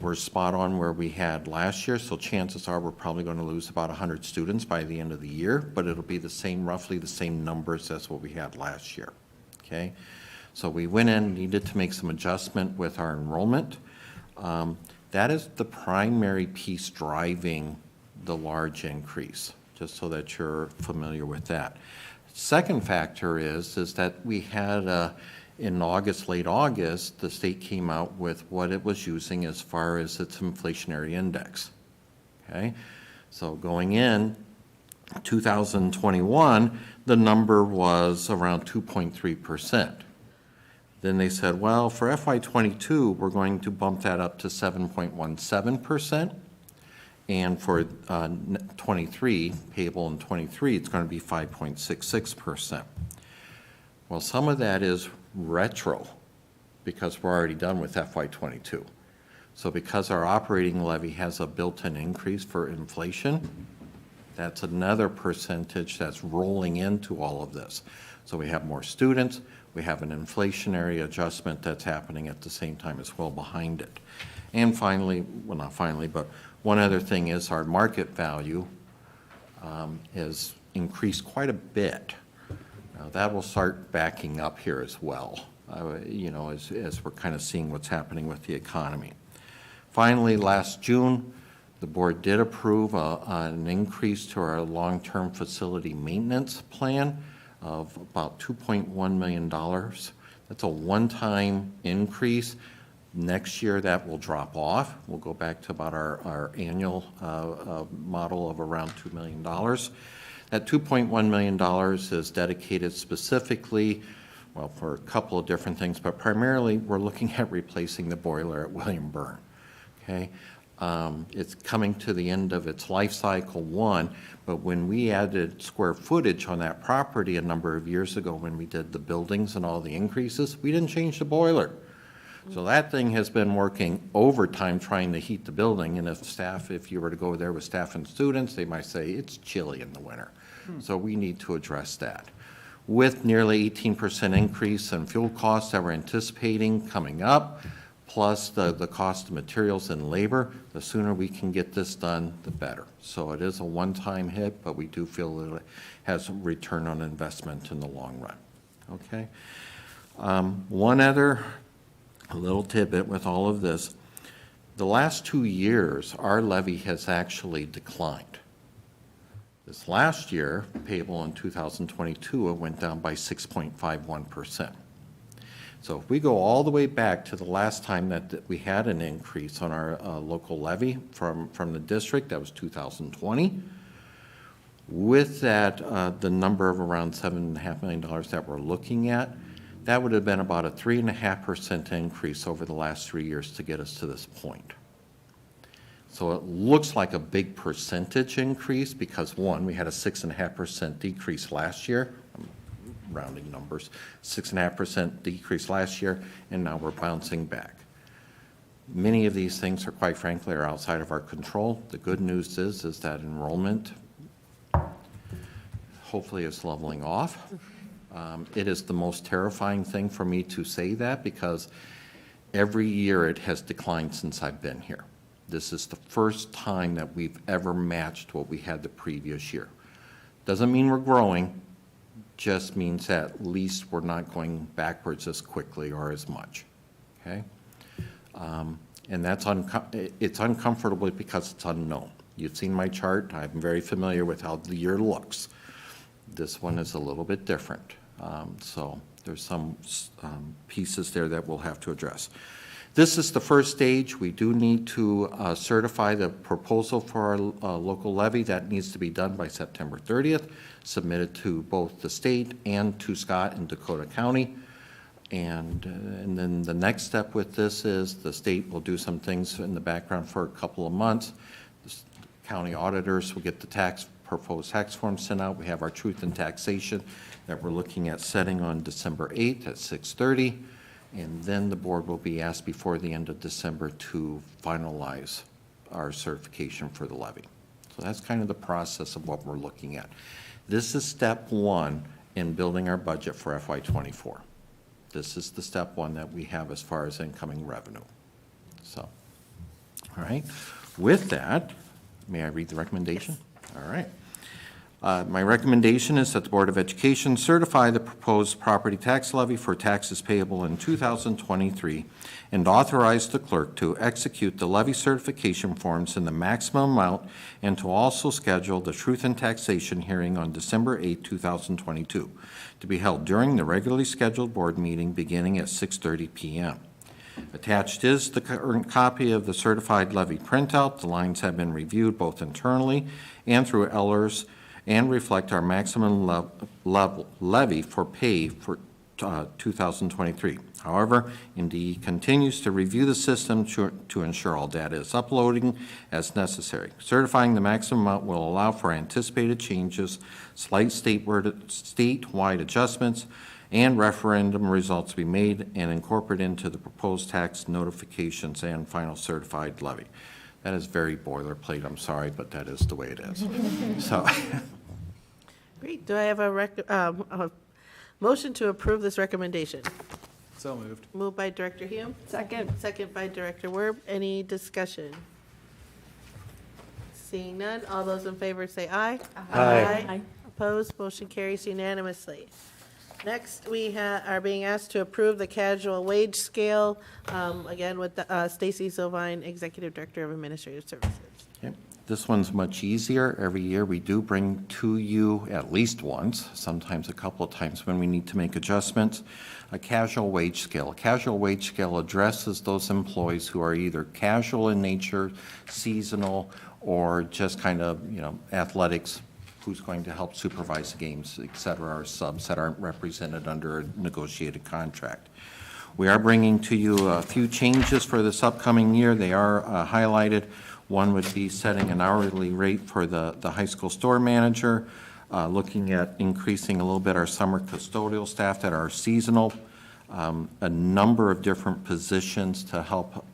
we're spot on where we had last year, so chances are we're probably going to lose about 100 students by the end of the year, but it'll be the same, roughly the same numbers as what we had last year, okay? So we went in, needed to make some adjustment with our enrollment. That is the primary piece driving the large increase, just so that you're familiar with that. Second factor is that we had, in August, late August, the state came out with what it was using as far as its inflationary index, okay? So going in 2021, the number was around 2.3%. Then they said, well, for FY22, we're going to bump that up to 7.17%. And for 23, payable in 23, it's going to be 5.66%. Well, some of that is retro because we're already done with FY22. So because our operating levy has a built-in increase for inflation, that's another percentage that's rolling into all of this. So we have more students. We have an inflationary adjustment that's happening at the same time as well behind it. And finally, well, not finally, but one other thing is our market value has increased quite a bit. Now, that will start backing up here as well, you know, as we're kind of seeing what's happening with the economy. Finally, last June, the board did approve an increase to our long-term facility maintenance plan of about $2.1 million. That's a one-time increase. Next year, that will drop off. We'll go back to about our annual model of around $2 million. That $2.1 million is dedicated specifically well, for a couple of different things, but primarily we're looking at replacing the boiler at William Byrne. Okay? It's coming to the end of its life cycle, one, but when we added square footage on that property a number of years ago when we did the buildings and all the increases, we didn't change the boiler. So that thing has been working overtime trying to heat the building, and if you were to go there with staff and students, they might say it's chilly in the winter. So we need to address that. With nearly 18% increase in fuel costs that we're anticipating coming up, plus the cost of materials and labor, the sooner we can get this done, the better. So it is a one-time hit, but we do feel that it has a return on investment in the long run. Okay? One other little tidbit with all of this. The last 2 years, our levy has actually declined. This last year, payable in 2022, it went down by 6.51%. So if we go all the way back to the last time that we had an increase on our local levy from the district, that was 2020. With that, the number of around $7.5 million that we're looking at, that would have been about a 3.5% increase over the last 3 years to get us to this point. So it looks like a big percentage increase because, one, we had a 6.5% decrease last year. Rounding numbers, 6.5% decrease last year, and now we're bouncing back. Many of these things are, quite frankly, are outside of our control. The good news is that enrollment hopefully is leveling off. It is the most terrifying thing for me to say that because every year it has declined since I've been here. This is the first time that we've ever matched what we had the previous year. Doesn't mean we're growing, just means that at least we're not going backwards as quickly or as much, okay? And that's it's uncomfortable because it's unknown. You've seen my chart. I'm very familiar with how the year looks. This one is a little bit different. So there's some pieces there that we'll have to address. This is the first stage. We do need to certify the proposal for our local levy. That needs to be done by September 30th, submitted to both the state and to Scott and Dakota County. And then the next step with this is the state will do some things in the background for a couple of months. The county auditors will get the proposed tax form sent out. We have our truth in taxation that we're looking at setting on December 8th at 6:30. And then the board will be asked before the end of December to finalize our certification for the levy. So that's kind of the process of what we're looking at. This is step one in building our budget for FY24. This is the step one that we have as far as incoming revenue. So, all right. With that, may I read the recommendation? Yes. All right. My recommendation is that the Board of Education certify the proposed property tax levy for taxes payable in 2023 and authorize the clerk to execute the levy certification forms in the maximum amount and to also schedule the truth in taxation hearing on December 8, 2022 to be held during the regularly scheduled board meeting beginning at 6:30 p.m. Attached is the current copy of the certified levy printout. The lines have been reviewed both internally and through Ellers and reflect our maximum levy for pay for 2023. However, NDE continues to review the system to ensure all data is uploading as necessary. Certifying the maximum amount will allow for anticipated changes, slight statewide adjustments, and referendum results to be made and incorporated into the proposed tax notifications and final certified levy. That is very boilerplate, I'm sorry, but that is the way it is. So, Great. Do I have a motion to approve this recommendation? So moved. Moved by Director Hume. Second. Second by Director Werb. Any discussion? Seeing none, all those in favor say aye. Aye. Opposed, motion carries unanimously. Next, we are being asked to approve the casual wage scale, again with Stacy Sylvine, Executive Director of Administrative Services. okay. This one's much easier. Every year we do bring to you at least once, sometimes a couple of times when we need to make adjustments, a casual wage scale. A casual wage scale addresses those employees who are either casual in nature, seasonal, or just kind of, athletics, who's going to help supervise the games, et cetera, our subs that aren't represented under a negotiated contract. We are bringing to you a few changes for this upcoming year. They are highlighted. One would be setting an hourly rate for the high school store manager, looking at increasing a little bit our summer custodial staff that are seasonal, a number of different positions to help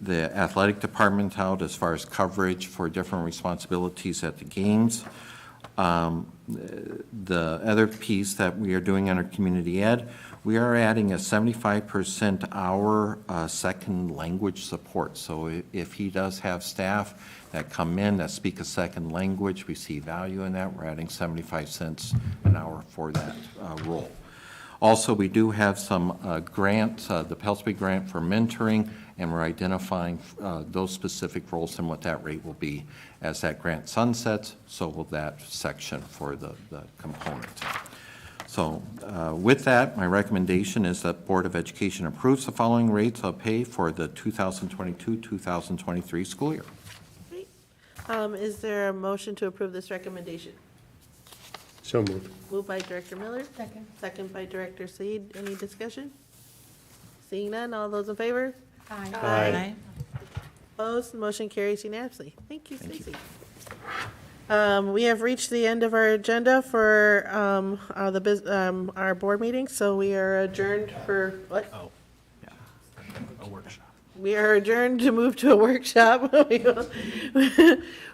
the athletic department out as far as coverage for different responsibilities at the games. The other piece that we are doing under community ed, we are adding a 75% hour second language support. So if he does have staff that come in that speak a second language, we see value in that. We're adding 75 cents an hour for that role. Also, we do have some grants, the Pelsby grant for mentoring, and we're identifying those specific roles and what that rate will be as that grant sunsets. So will that section for the component. So with that, my recommendation is that Board of Education approves the following rates of pay for the 2022-2023 school year. Great. Is there a motion to approve this recommendation? So moved. Moved by Director Miller. Second. Second by Director Said. Any discussion? Seeing none, all those in favor? Aye. Opposed, motion carries unanimously. Thank you, Stacy. We have reached the end of our agenda for our board meeting, so we are adjourned for, what? Oh, yeah, a workshop. We are adjourned to move to a workshop.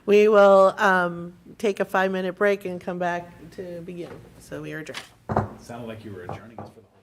We will take a 5-minute break and come back to begin. So we are adjourned. Sounded like you were adjourning us for the whole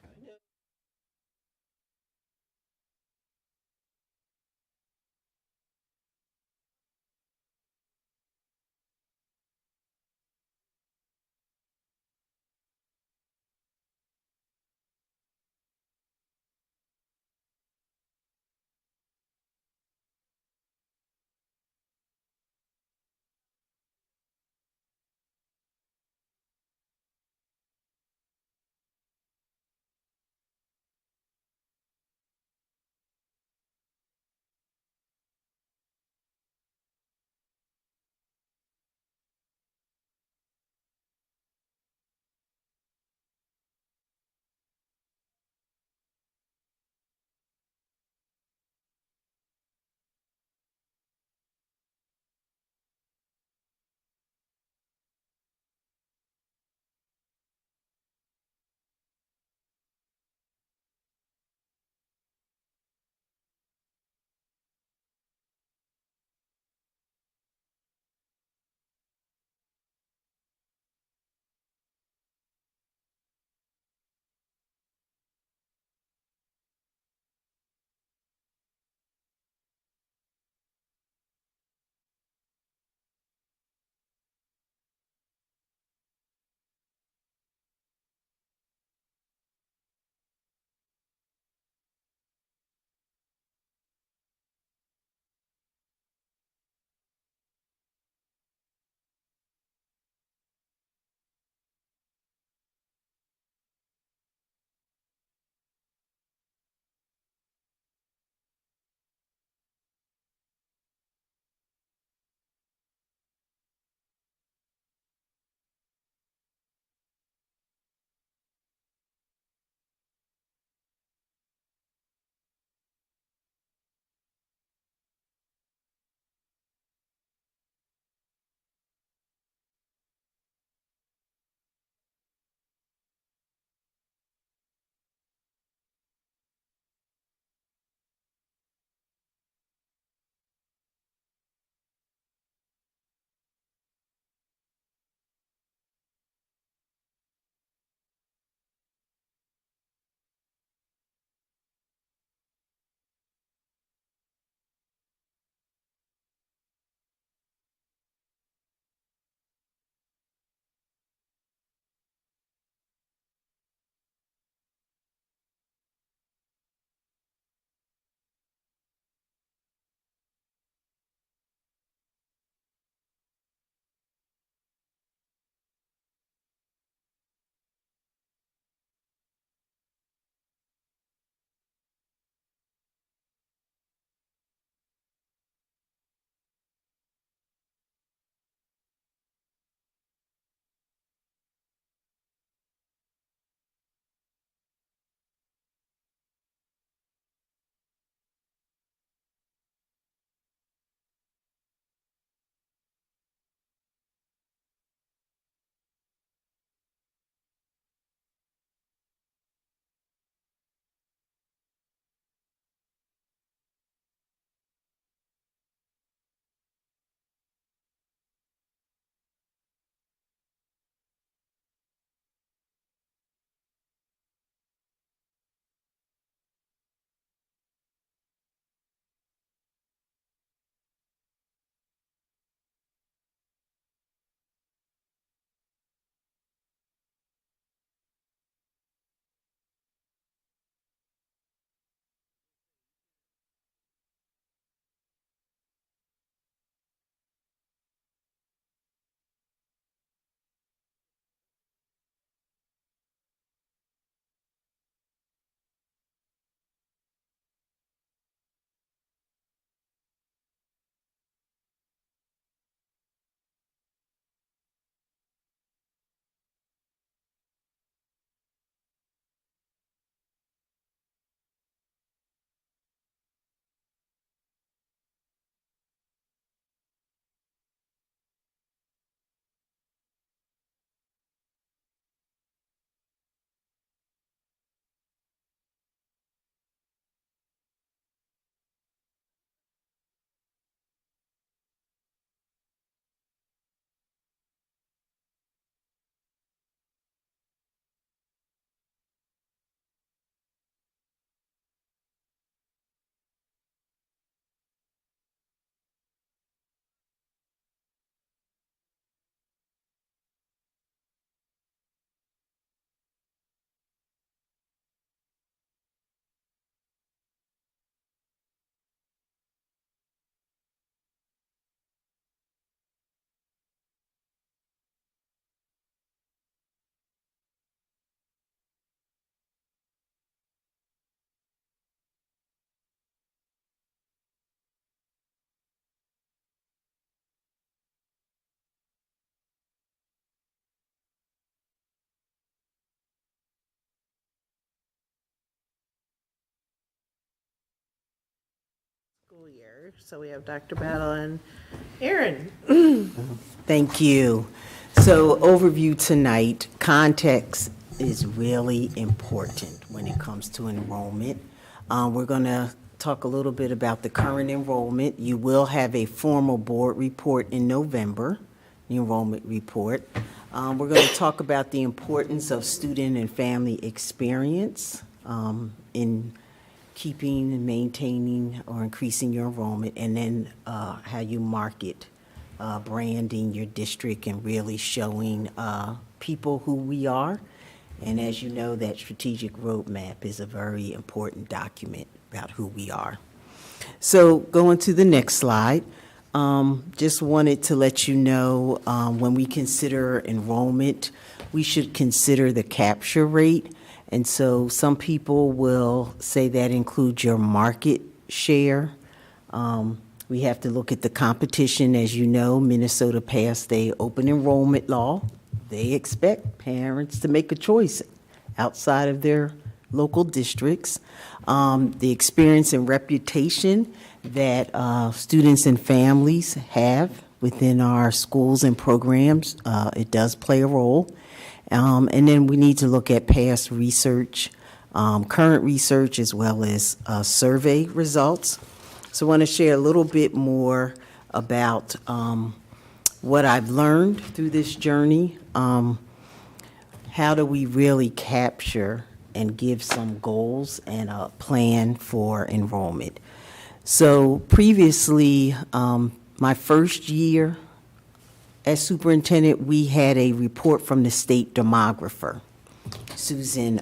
school year. So we have Dr. Battle and Aaron. Thank you. So overview tonight, context is really important when it comes to enrollment. We're going to talk a little bit about the current enrollment. You will have a formal board report in November, the enrollment report. We're going to talk about the importance of student and family experience in keeping and maintaining or increasing your enrollment, and then how you market, branding your district and really showing people who we are. And as you know, that strategic roadmap is a very important document about who we are. So going to the next slide, just wanted to let you know when we consider enrollment, we should consider the capture rate. And so some people will say that includes your market share. We have to look at the competition. As you know, Minnesota passed the open enrollment law. They expect parents to make a choice outside of their local districts. The experience and reputation that students and families have within our schools and programs, it does play a role. And then we need to look at past research, current research, as well as survey results. So I want to share a little bit more about what I've learned through this journey. How do we really capture and give some goals and a plan for enrollment? So previously, my first year as superintendent, we had a report from the state demographer, Susan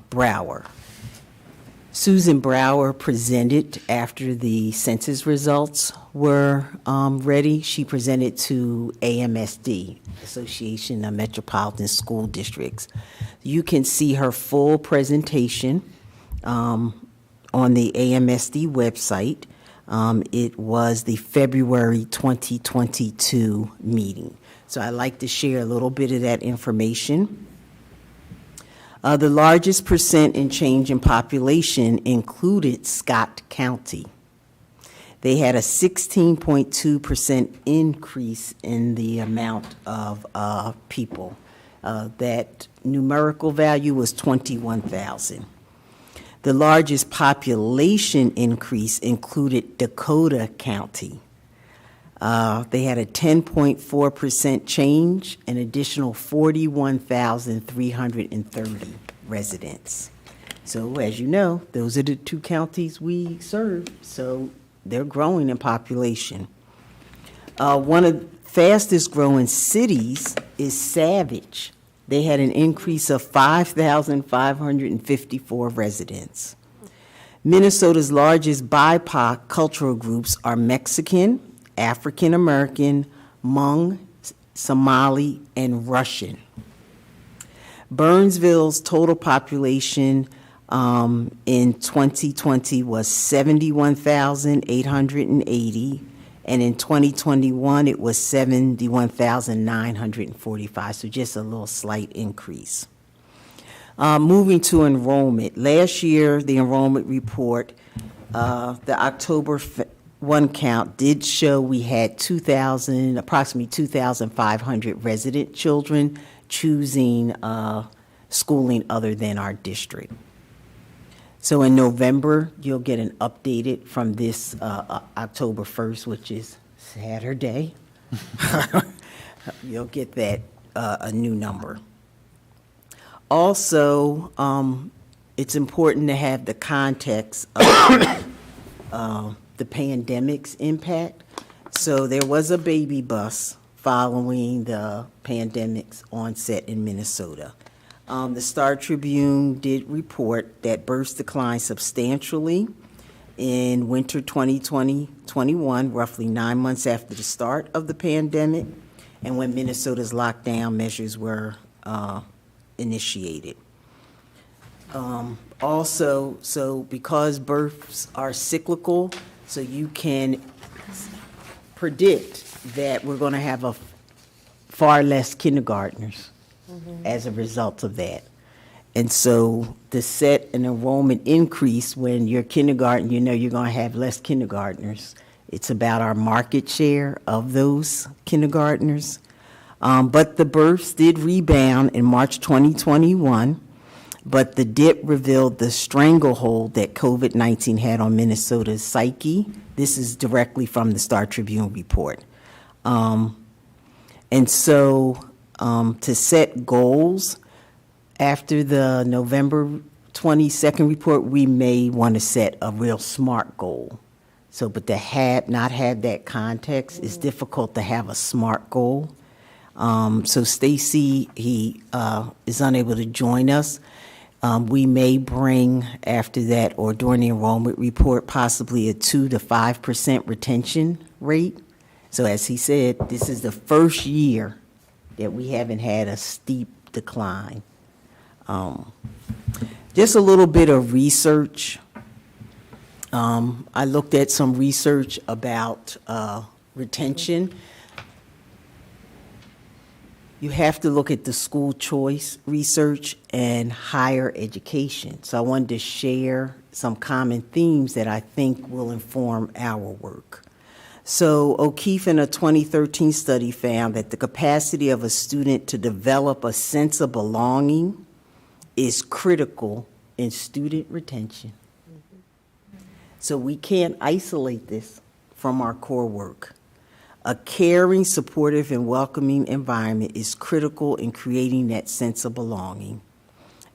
Brower. Susan Brower presented after the census results were ready. She presented to AMSD, Association of Metropolitan School Districts. You can see her full presentation on the AMSD website. It was the February 2022 meeting. So I'd like to share a little bit of that information. The largest percent in change in population included Scott County. They had a 16.2% increase in the amount of people. That numerical value was 21,000. The largest population increase included Dakota County. They had a 10.4% change, an additional 41,330 residents. So as you know, those are the two counties we serve, so they're growing in population. One of the fastest growing cities is Savage. They had an increase of 5,554 residents. Minnesota's largest BIPOC cultural groups are Mexican, African American, Hmong, Somali, and Russian. Burnsville's total population in 2020 was 71,880, and in 2021 it was 71,945, so just a little slight increase. Moving to enrollment. Last year, the enrollment report, the October 1 count did show we had approximately 2,500 resident children choosing schooling other than our district. So in November, you'll get an updated from this October 1st, which is Saturday. You'll get that, a new number. Also, it's important to have the context of the pandemic's impact. So there was a baby bust following the pandemic's onset in Minnesota. The Star Tribune did report that births declined substantially in winter 2020-21, roughly 9 months after the start of the pandemic, and when Minnesota's lockdown measures were initiated. Also, so because births are cyclical, so you can predict that we're going to have far less kindergartners as a result of that. And so to set an enrollment increase when you're kindergarten, you know you're going to have less kindergartners. It's about our market share of those kindergartners. But the births did rebound in March 2021, but the dip revealed the stranglehold that COVID-19 had on Minnesota's psyche. This is directly from the Star Tribune report. And so to set goals, after the November 22nd report, we may want to set a real SMART goal. So, but to not have that context, it's difficult to have a SMART goal. So Stacy, he is unable to join us. We may bring after that or during the enrollment report possibly a 2 to 5% retention rate. So as he said, this is the first year that we haven't had a steep decline. Just a little bit of research. I looked at some research about retention. You have to look at the school choice research and higher education. So I wanted to share some common themes that I think will inform our work. So O'Keefe in a 2013 study found that the capacity of a student to develop a sense of belonging is critical in student retention. So we can't isolate this from our core work. A caring, supportive, and welcoming environment is critical in creating that sense of belonging.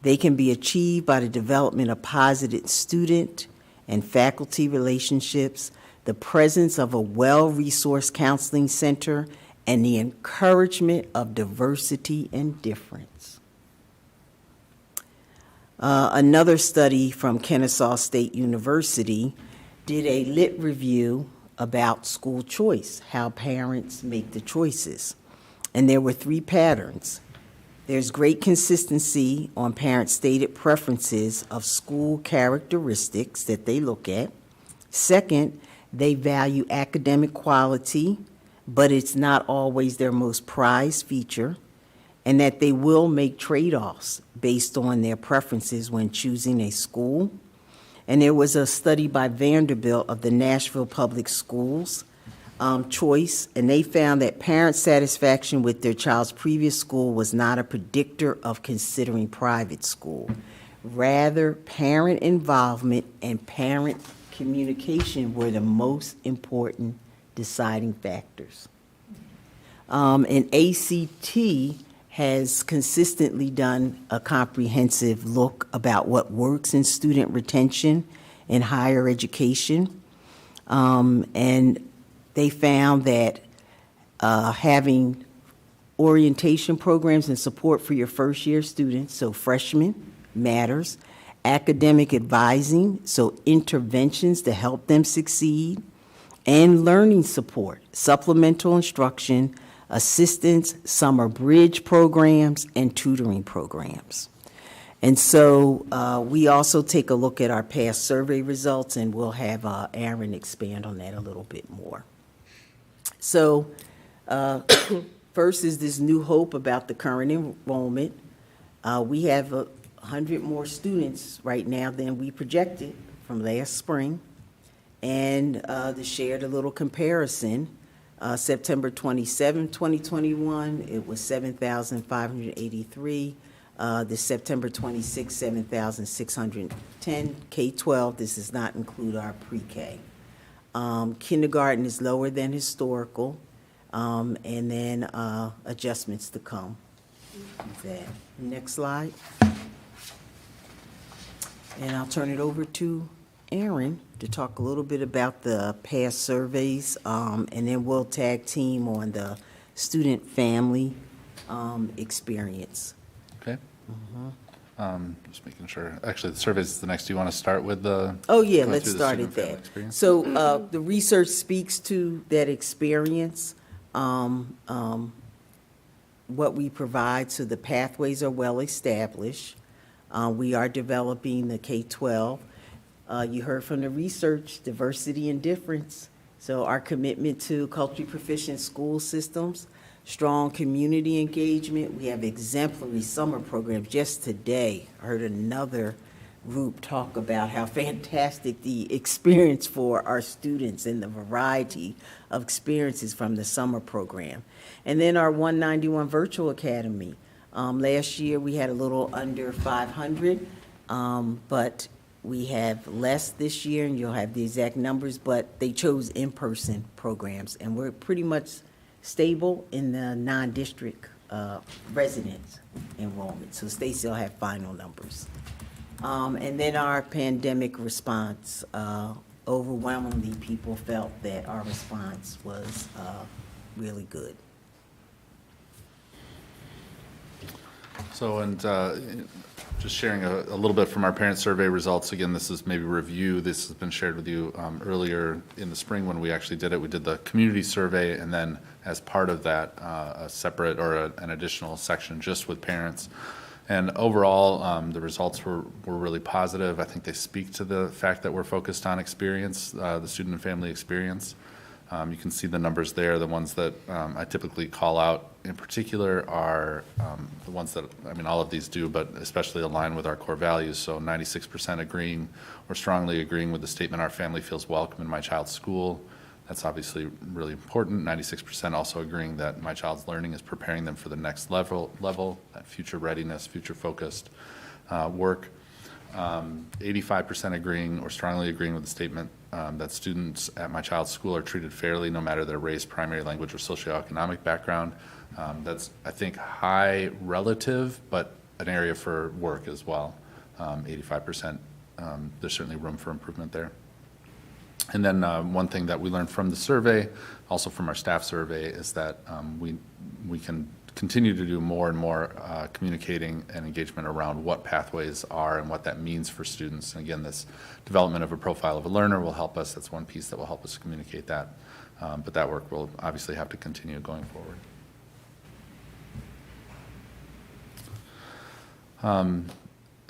They can be achieved by the development of positive student and faculty relationships, the presence of a well-resourced counseling center, and the encouragement of diversity and difference. Another study from Kennesaw State University did a lit review about school choice, how parents make the choices. And there were 3 patterns. There's great consistency on parents' stated preferences of school characteristics that they look at. Second, they value academic quality, but it's not always their most prized feature, and that they will make trade-offs based on their preferences when choosing a school. And there was a study by Vanderbilt of the Nashville Public Schools choice, and they found that parent satisfaction with their child's previous school was not a predictor of considering private school. Rather, parent involvement and parent communication were the most important deciding factors. And ACT has consistently done a comprehensive look about what works in student retention in higher education. And they found that having orientation programs and support for your first-year students, so freshmen, matters. Academic advising, so interventions to help them succeed. And learning support, supplemental instruction, assistance, summer bridge programs, and tutoring programs. And so we also take a look at our past survey results, and we'll have Aaron expand on that a little bit more. So first is this new hope about the current enrollment. We have 100 more students right now than we projected from last spring. And to share the little comparison, September 27, 2021, it was 7,583. The September 26, 7,610. K-12, this does not include our pre-K. Kindergarten is lower than historical, and then adjustments to come. Next slide. And I'll turn it over to Aaron to talk a little bit about the past surveys, and then we'll tag team on the student family experience. Okay. Just making sure. Actually, the survey is the next. Do you want to start with the? Oh, yeah, going let's through the start student at family that. experience? So the research speaks to that experience, what we provide, so the pathways are well established. We are developing the K-12. You heard from the research, diversity and difference. So our commitment to culturally proficient school systems. strong community engagement. We have exemplary summer programs. Just today, I heard another group talk about how fantastic the experience for our students and the variety of experiences from the summer program. And then our 191 Virtual Academy. Last year, we had a little under 500, but we have less this year, and you'll have the exact numbers, but they chose in-person programs, and we're pretty much stable in the non-district residents enrollment. So Stacy will have final numbers. And then our pandemic response, overwhelmingly, people felt that our response was really good. So, and just sharing a little bit from our parent survey results. Again, this is maybe review. This has been shared with you earlier in the spring when we actually did it. We did the community survey, and then as part of that, a separate or an additional section just with parents. And overall, the results were really positive. I think they speak to the fact that we're focused on experience, the student and family experience. You can see the numbers there. The ones that I typically call out in particular are the ones that, I mean, all of these do, but especially align with our core values. So 96% agreeing or strongly agreeing with the statement, "Our family feels welcome in my child's school." That's obviously really important. 96% also agreeing that my child's learning is preparing them for the next level, that future readiness, future focused work. 85% agreeing or strongly agreeing with the statement that students at my child's school are treated fairly no matter their race, primary language, or socioeconomic background. That's, I think, high relative, but an area for work as well. 85%, there's certainly room for improvement there. And then one thing that we learned from the survey, also from our staff survey, is that we can continue to do more and more communicating and engagement around what pathways are and what that means for students. And again, this development of a profile of a learner will help us. That's one piece that will help us communicate that. But that work will obviously have to continue going forward.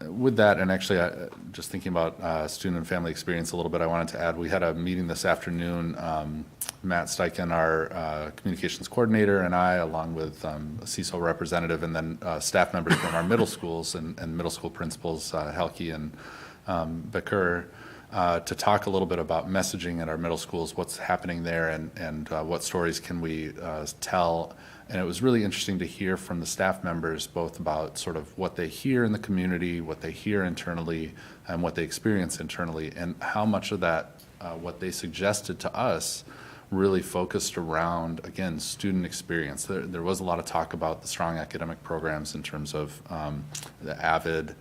With that, and actually just thinking about student and family experience a little bit, I wanted to add, we had a meeting this afternoon. Matt Steichen, our communications coordinator, and I, along with a CISO representative, and then staff members from our middle schools and middle school principals, Helke and Becker, to talk a little bit about messaging at our middle schools, what's happening there, and what stories can we tell. And it was really interesting to hear from the staff members both about sort of what they hear in the community, what they hear internally, and what they experience internally, and how much of that, what they suggested to us, really focused around, again, student experience. There was a lot of talk about the strong academic programs in terms of the AVID,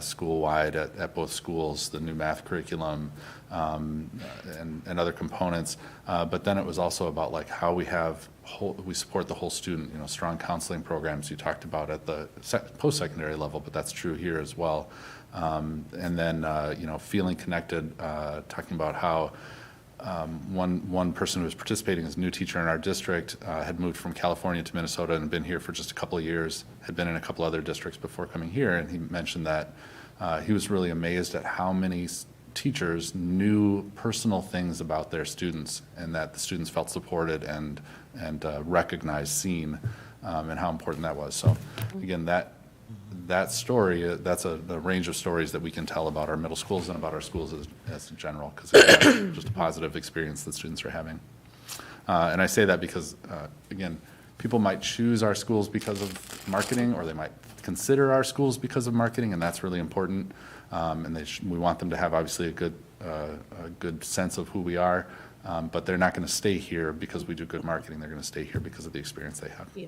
school-wide at both schools, the new math curriculum, and other components. But then it was also about like how we support the whole student, strong counseling programs you talked about at the post-secondary level, but that's true here as well. And then, feeling connected, talking about how one person who was participating as a new teacher in our district had moved from California to Minnesota and been here for just a couple of years, had been in a couple other districts before coming here, and he mentioned that he was really amazed at how many teachers knew personal things about their students, and that the students felt supported and recognized, seen, and how important that was. So again, that story, that's a range of stories that we can tell about our middle schools and about our schools as in general, because it's just a positive experience that students are having. And I say that because, again, people might choose our schools because of marketing, or they might consider our schools because of marketing, and that's really important. And we want them to have, obviously, a good sense of who we are, but they're not going to stay here because we do good marketing. They're going to stay here because of the experience they have. Yeah.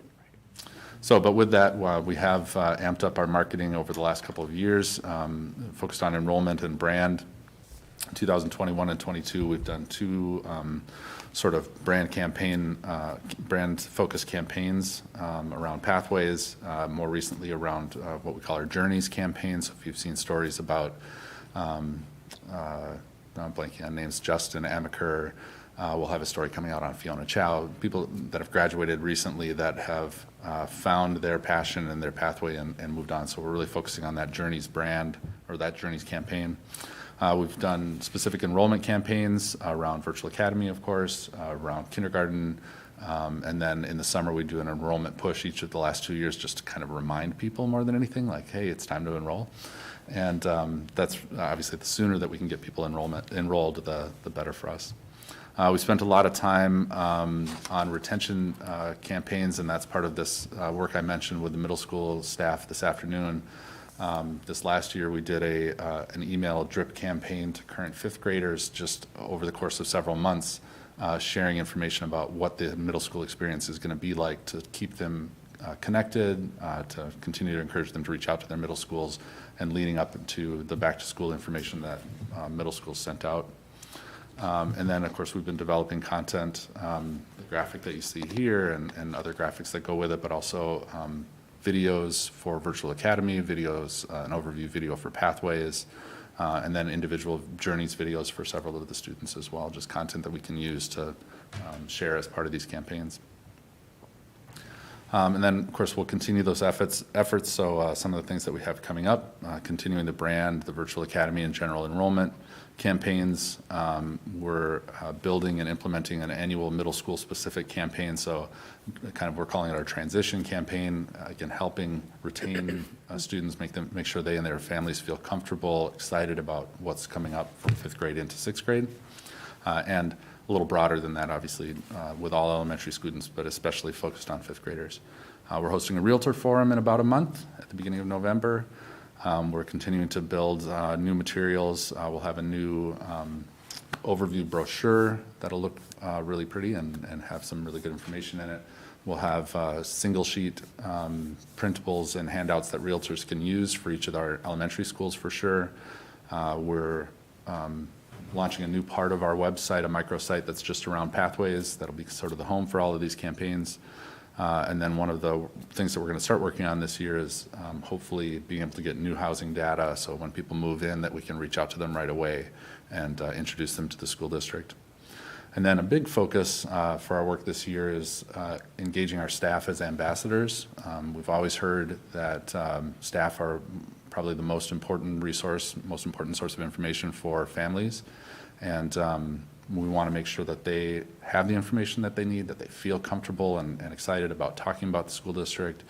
So, but with that, we have amped up our marketing over the last couple of years, focused on enrollment and brand. 2021 and 22, we've done two sort of brand-focused campaigns around pathways, more recently around what we call our Journeys campaign. So if you've seen stories about, I'm blanking on names, Justin Amaker, we'll have a story coming out on Fiona Chow, people that have graduated recently that have found their passion and their pathway and moved on. So we're really focusing on that Journeys brand, or that Journeys campaign. We've done specific enrollment campaigns around Virtual Academy, of course, around kindergarten, and then in the summer, we do an enrollment push each of the last 2 years just to kind of remind people more than anything, like, hey, it's time to enroll. And that's obviously the sooner that we can get people enrolled, the better for us. We spent a lot of time on retention campaigns, and that's part of this work I mentioned with the middle school staff this afternoon. This last year, we did an email drip campaign to current fifth graders just over the course of several months, sharing information about what the middle school experience is going to be like to keep them connected, to continue to encourage them to reach out to their middle schools, and leading up to the back-to-school information that middle schools sent out. And then, of course, we've been developing content, the graphic that you see here and other graphics that go with it, but also videos for Virtual Academy, videos, an overview video for Pathways, and then individual journeys videos for several of the students as well, just content that we can use to share as part of these campaigns. And then, of course, we'll continue those efforts. So some of the things that we have coming up, continuing the brand, the Virtual Academy and General Enrollment campaigns. We're building and implementing an annual middle school specific campaign. So kind of we're calling it our transition campaign, again, helping retain students, make sure they and their families feel comfortable, excited about what's coming up from fifth grade into sixth grade. And a little broader than that, obviously, with all elementary students, but especially focused on fifth graders. We're hosting a Realtor Forum in about a month at the beginning of November. We're continuing to build new materials. We'll have a new overview brochure that'll look really pretty and have some really good information in it. We'll have single sheet printables and handouts that realtors can use for each of our elementary schools for sure. We're launching a new part of our website, a microsite that's just around Pathways. That'll be sort of the home for all of these campaigns. And then one of the things that we're going to start working on this year is hopefully being able to get new housing data, so when people move in that we can reach out to them right away and introduce them to the school district. And then a big focus for our work this year is engaging our staff as ambassadors. We've always heard that staff are probably the most important resource, most important source of information for families. And we want to make sure that they have the information that they need, that they feel comfortable and excited about talking about the school district.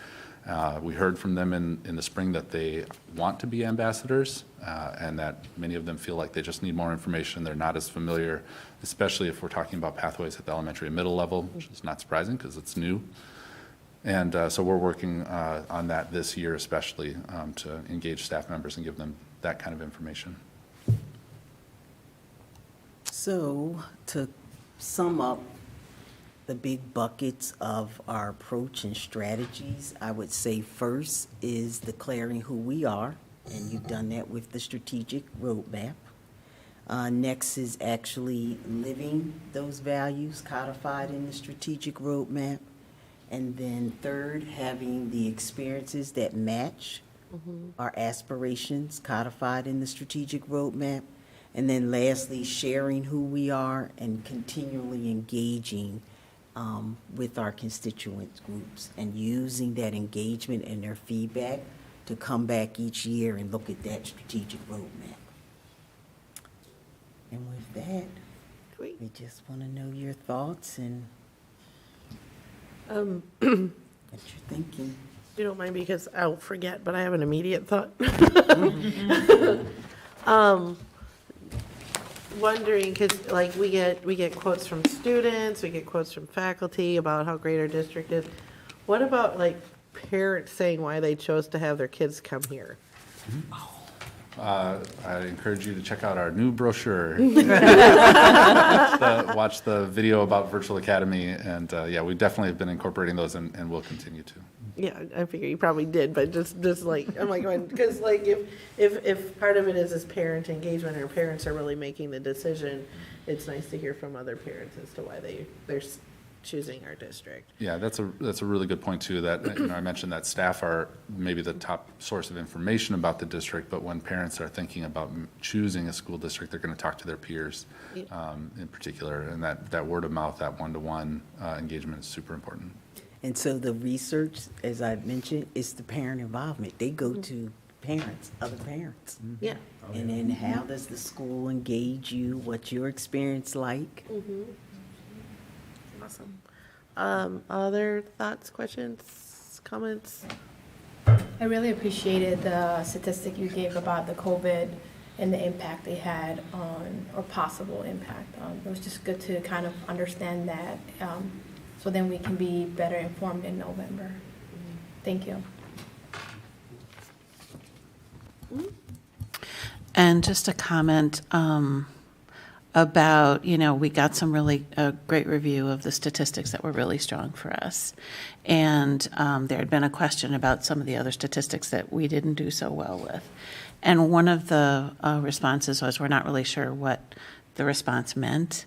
We heard from them in the spring that they want to be ambassadors and that many of them feel like they just need more information. They're not as familiar, especially if we're talking about Pathways at the elementary and middle level, which is not surprising because it's new. And so we're working on that this year especially to engage staff members and give them that kind of information. So, to sum up the big buckets of our approach and strategies, I would say first is declaring who we are, and you've done that with the strategic roadmap. Next is actually living those values codified in the strategic roadmap. And then third, having the experiences that match our aspirations codified in the strategic roadmap. And then lastly, sharing who we are and continually engaging with our constituent groups and using that engagement and their feedback to come back each year and look at that strategic roadmap. And with that, Great. we just want to know your thoughts and what you're thinking. You don't mind because I'll forget, but I have an immediate thought. Wondering, because like we get quotes from students, we get quotes from faculty about how great our district is. What about like parents saying why they chose to have their kids come here? I encourage you to check out our new brochure. Watch the video about Virtual Academy, and yeah, we definitely have been incorporating those and will continue to. Yeah, I figure you probably did, but just like, I'm like, because like if part of it is parent engagement or parents are really making the decision, it's nice to hear from other parents as to why they're choosing our district. Yeah, that's a really good point too, that, I mentioned that staff are maybe the top source of information about the district, but when parents are thinking about choosing a school district, they're going to talk to their peers in particular, and that word of mouth, that one-to-one engagement is super important. And so the research, as I mentioned, is the parent involvement. They go to parents, other parents. Yeah. And then how does the school engage you? What's your experience like? Awesome. Other thoughts, questions, comments? I really appreciated the statistic you gave about the COVID and the impact they had on, or possible impact. It was just good to kind of understand that, so then we can be better informed in November. Thank you. And just a comment about, we got some really great review of the statistics that were really strong for us. And there had been a question about some of the other statistics that we didn't do so well with. And one of the responses was, we're not really sure what the response meant.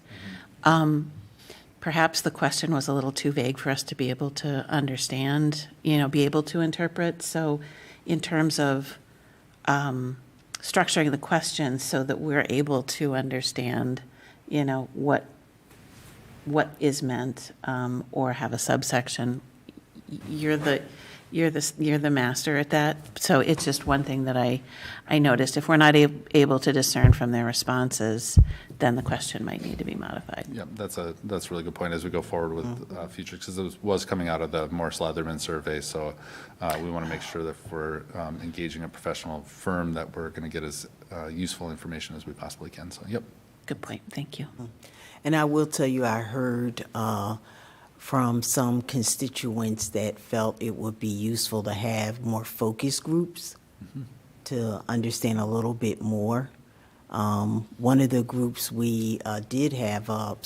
Perhaps the question was a little too vague for us to be able to understand, be able to interpret. So in terms of structuring the questions so that we're able to understand, what is meant, or have a subsection, you're the master at that. So it's just one thing that I noticed. If we're not able to discern from their responses, then the question might need to be modified. Yeah, that's a really good point as we go forward with future, because it was coming out of the Morris-Leatherman survey. So we want to make sure that if we're engaging a professional firm, that we're going to get as useful information as we possibly can. So, yep. Good point. Thank you. And I will tell you, I heard from some constituents that felt it would be useful to have more focus groups to understand a little bit more. One of the groups we did have a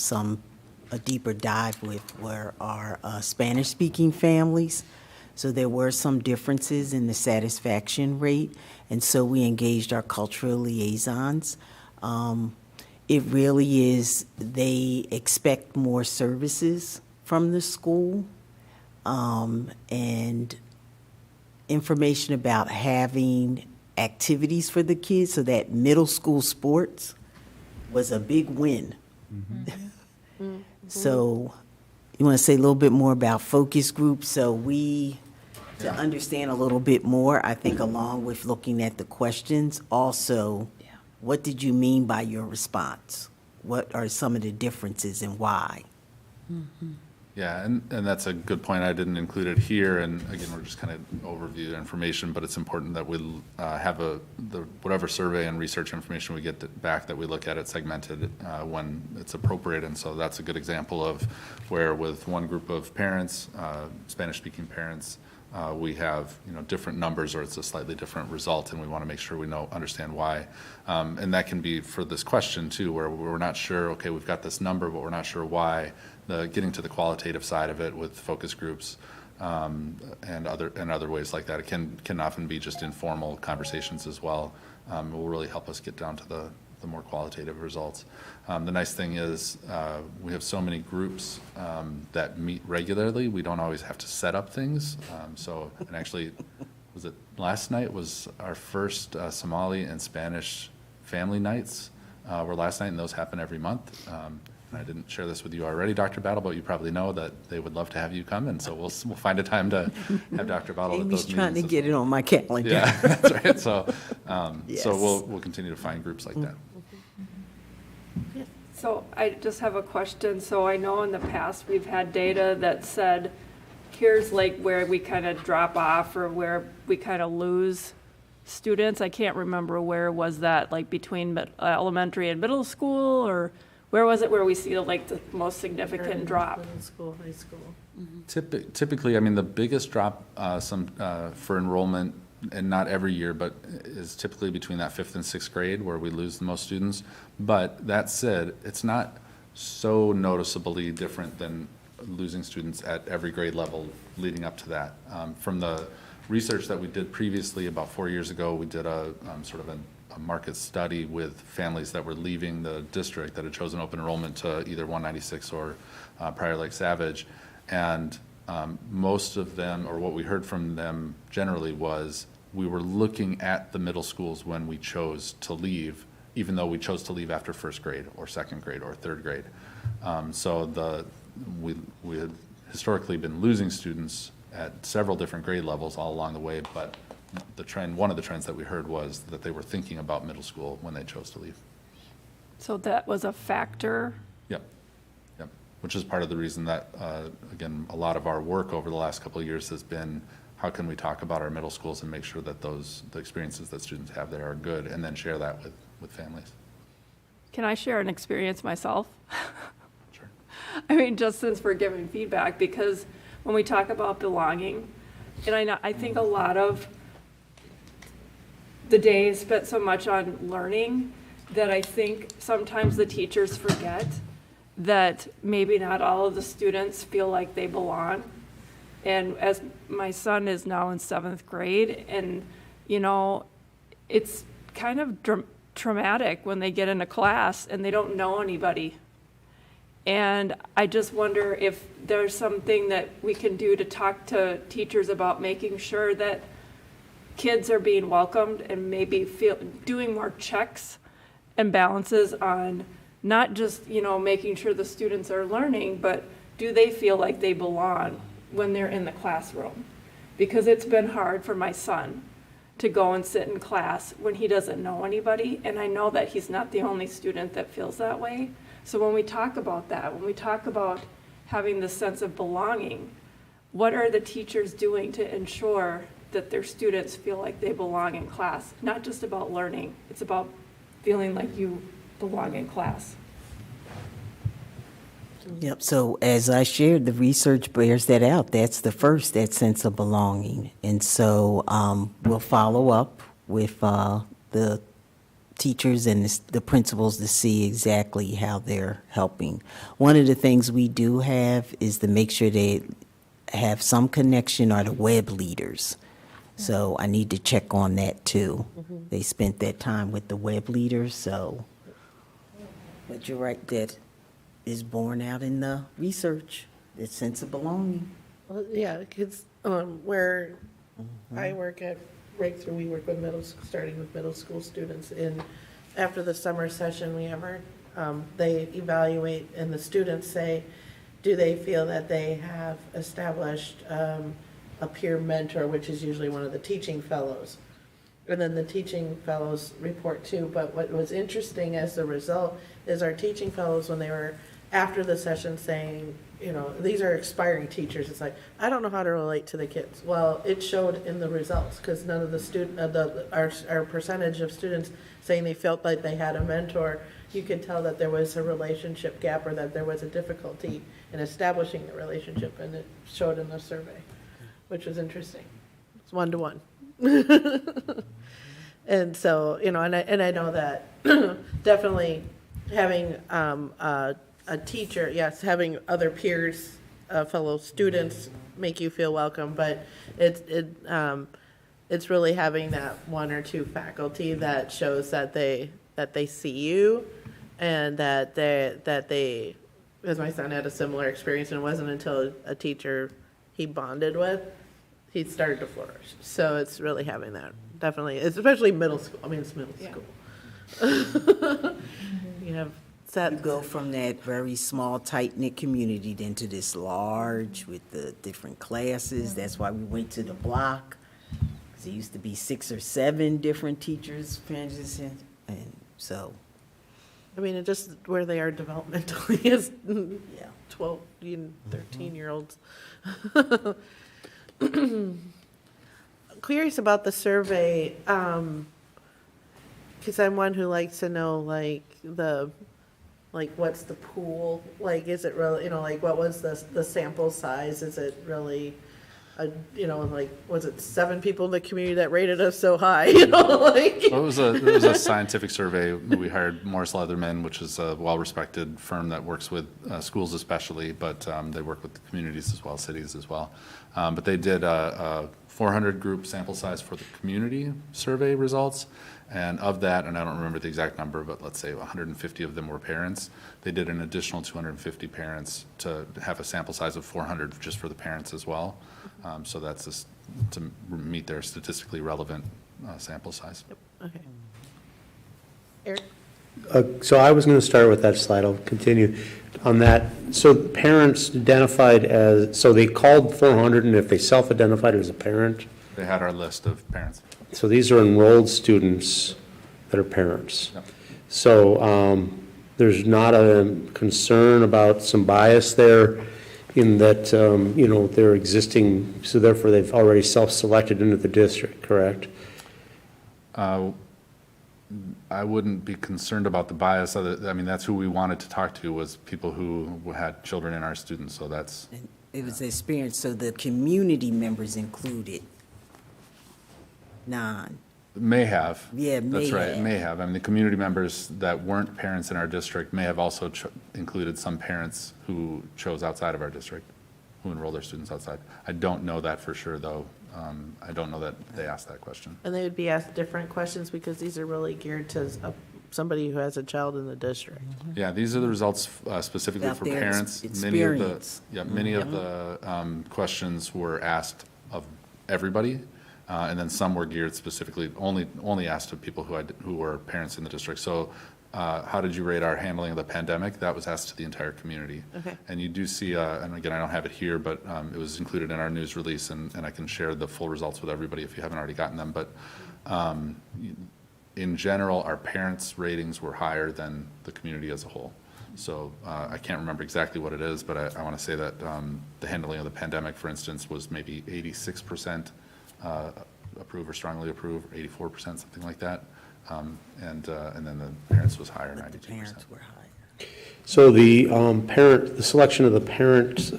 deeper dive with were our Spanish-speaking families. So there were some differences in the satisfaction rate, and so we engaged our cultural liaisons. It really is, they expect more services from the school, and information about having activities for the kids, so that middle school sports was a big win. So you want to say a little bit more about focus groups? So to understand a little bit more, I think along with looking at the questions, also, what did you mean by your response? What are some of the differences and why? Yeah, and that's a good point. I didn't include it here, and again, we're just kind of overview information, but it's important that we have whatever survey and research information we get back, that we look at it segmented when it's appropriate. And so that's a good example of where with one group of parents, Spanish-speaking parents, we have different numbers, or it's a slightly different result, and we want to make sure we understand why. And that can be for this question too, where we're not sure, okay, we've got this number, but we're not sure why. Getting to the qualitative side of it with focus groups and other ways like that, it can often be just informal conversations as well. It will really help us get down to the more qualitative results. The nice thing is we have so many groups that meet regularly. We don't always have to set up things. And actually, was it last night was our first Somali and Spanish family nights were last night, and those happen every month. I didn't share this with you already, Dr. Battle, but you probably know that they would love to have you come, and so we'll find a time to have Dr. Battle at those Amy's trying to meetings. get it on my calendar. Yeah, that's right. So, Yes. so we'll continue to find groups like that. So I just have a question. So I know in the past we've had data that said, here's like where we kind of drop off or where we kind of lose students. I can't remember where was that, like between elementary and middle school, or where was it where we see like the most significant drop? Middle school, high school. Typically, I mean, the biggest drop for enrollment, and not every year, but is typically between that 5th and 6th grade where we lose the most students. But that said, it's not so noticeably different than losing students at every grade level leading up to that. From the research that we did previously, about 4 years ago, we did a sort of a market study with families that were leaving the district that had chosen open enrollment to either 196 or Prior Lake Savage. And most of them, or what we heard from them generally, was we were looking at the middle schools when we chose to leave, even though we chose to leave after 1st grade or 2nd grade or 3rd grade. So we had historically been losing students at several different grade levels all along the way, but one of the trends that we heard was that they were thinking about middle school when they chose to leave. So that was a factor. Yep, yep. Which is part of the reason that, again, a lot of our work over the last couple of years has been, how can we talk about our middle schools and make sure that the experiences that students have there are good, and then share that with families. Can I share an experience myself? Sure. I mean, just since we're giving feedback, because when we talk about belonging, and I think a lot of the day is spent so much on learning that I think sometimes the teachers forget that maybe not all of the students feel like they belong. And as my son is now in 7th grade, and, you know, it's kind of traumatic when they get in a class and they don't know anybody. And I just wonder if there's something that we can do to talk to teachers about making sure that kids are being welcomed, and maybe doing more checks and balances on not just, you know, making sure the students are learning, but do they feel like they belong when they're in the classroom? Because it's been hard for my son to go and sit in class when he doesn't know anybody, and I know that he's not the only student that feels that way. So when we talk about that, when we talk about having this sense of belonging, what are the teachers doing to ensure that their students feel like they belong in class? Not just about learning, it's about feeling like you belong in class. Yep, so as I shared, the research bears that out. That's the first, that sense of belonging. And so we'll follow up with the teachers and the principals to see exactly how they're helping. One of the things we do have is to make sure they have some connection are the web leaders. So I need to check on that too. They spent that time with the web leaders, so, but you're right, that is borne out in the research, that sense of belonging. Well, yeah, because where I work at Breakthrough, we work with starting with middle school students. And after the summer session, they evaluate, and the students say, do they feel that they have established a peer mentor, which is usually one of the teaching fellows. And then the teaching fellows report too. But what was interesting as the result is our teaching fellows, when they were after the session saying, you know, these are aspiring teachers. It's like, I don't know how to relate to the kids. Well, it showed in the results, because none of the our percentage of students saying they felt like they had a mentor, you could tell that there was a relationship gap, or that there was a difficulty in establishing the relationship, and it showed in the survey, which was interesting. It's 1-to-1. And so, you know, and I know that definitely having a teacher, yes, having other peers, fellow students make you feel welcome, but it's really having that 1 or 2 faculty that shows that they see you, and that they, because my son had a similar experience, and it wasn't until a teacher he bonded with, he started to flourish. So it's really having that, definitely, especially middle school. I mean, it's middle school. You have You go from that very small, tight-knit community then to this large with the different classes. That's why we went to the block. 'Cause it used to be 6 or 7 different teachers, and so. I mean, it just where they are developmentally is Yeah. 12, 13-year-olds. Curious about the survey, because I'm one who likes to know, what's the pool? Like, is it really, what was the sample size? Is it really, was it 7 people in the community that rated us so high? Well, it was a scientific survey. We hired Morris Leatherman, which is a well-respected firm that works with schools especially, but they work with communities as well, cities as well. But they did a 400 group sample size for the community survey results. And of that, and I don't remember the exact number, but let's say 150 of them were parents. They did an additional 250 parents to have a sample size of 400 just for the parents as well. So that's just to meet their statistically relevant sample size. Okay. Eric? So I was going to start with that slide. I'll continue on that. So parents identified as, so they called 400, and if they self-identified as a parent, They had our list of parents. So these are enrolled students that are parents. Yep. So there's not a concern about some bias there in that, they're existing, so therefore they've already self-selected into the district, correct? I wouldn't be concerned about the bias. That's who we wanted to talk to, was people who had children in our students, so that's. It was experience, so the community members included none. May have. Yeah, That's may right, have. may have. The community members that weren't parents in our district may have also included some parents who chose outside of our district, who enroll their students outside. I don't know that for sure, though. I don't know that they asked that question. And they would be asked different questions because these are really geared to somebody who has a child in the district. Yeah, these are the results specifically About for their parents. experience. Many of the questions were asked of everybody, and then some were geared specifically, only asked of people who were parents in the district. So how did you rate our handling of the pandemic? That was asked to the entire community. Okay. And you do see, and again, I don't have it here, but it was included in our news release, and I can share the full results with everybody if you haven't already gotten them. But in general, our parents' ratings were higher than the community as a whole. So I can't remember exactly what it is, but I want to say that the handling of the pandemic, for instance, was maybe 86% approve or strongly approve, 84%, something like that. And then the parents was higher, 92%. The parents were higher. So the selection of the parent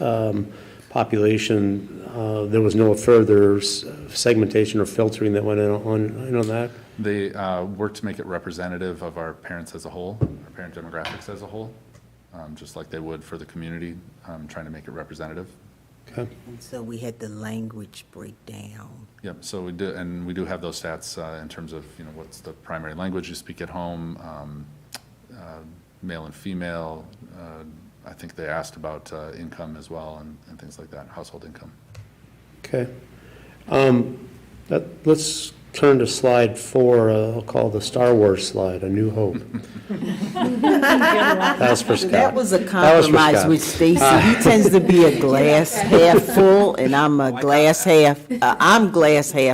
population, there was no further segmentation or filtering that went on that? They worked to make it representative of our parents as a whole, our parent demographics as a whole, just like they would for the community, trying to make it representative. Okay. And so we had the language breakdown. Yep, so we do, and we do have those stats in terms of, what's the primary language you speak at home, male and female. I think they asked about income as well and things like that, household income. Okay. Let's turn to slide 4, I'll call the Star Wars slide, A New Hope. That's for Scott. That was a That was for compromise Scott. with Stacy. He tends to be a glass half full, and I'm glass half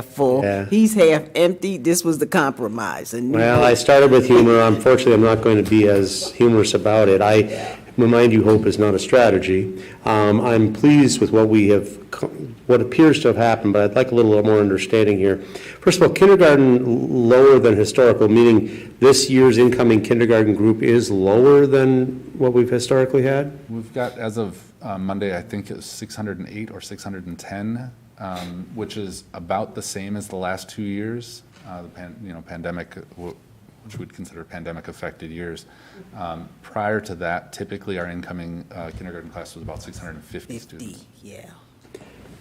full. Yeah. He's half empty. This was the compromise. Well, I started with humor. Unfortunately, I'm not going to be as humorous about it. I remind you, hope is not a strategy. I'm pleased with what appears to have happened, but I'd like a little more understanding here. First of all, kindergarten lower than historical, meaning this year's incoming kindergarten group is lower than what we've historically had? We've got, as of Monday, I think it's 608 or 610, which is about the same as the last 2 years. Pandemic, which we'd consider pandemic-affected years. Prior to that, typically our incoming kindergarten class was about 650 students. Yeah.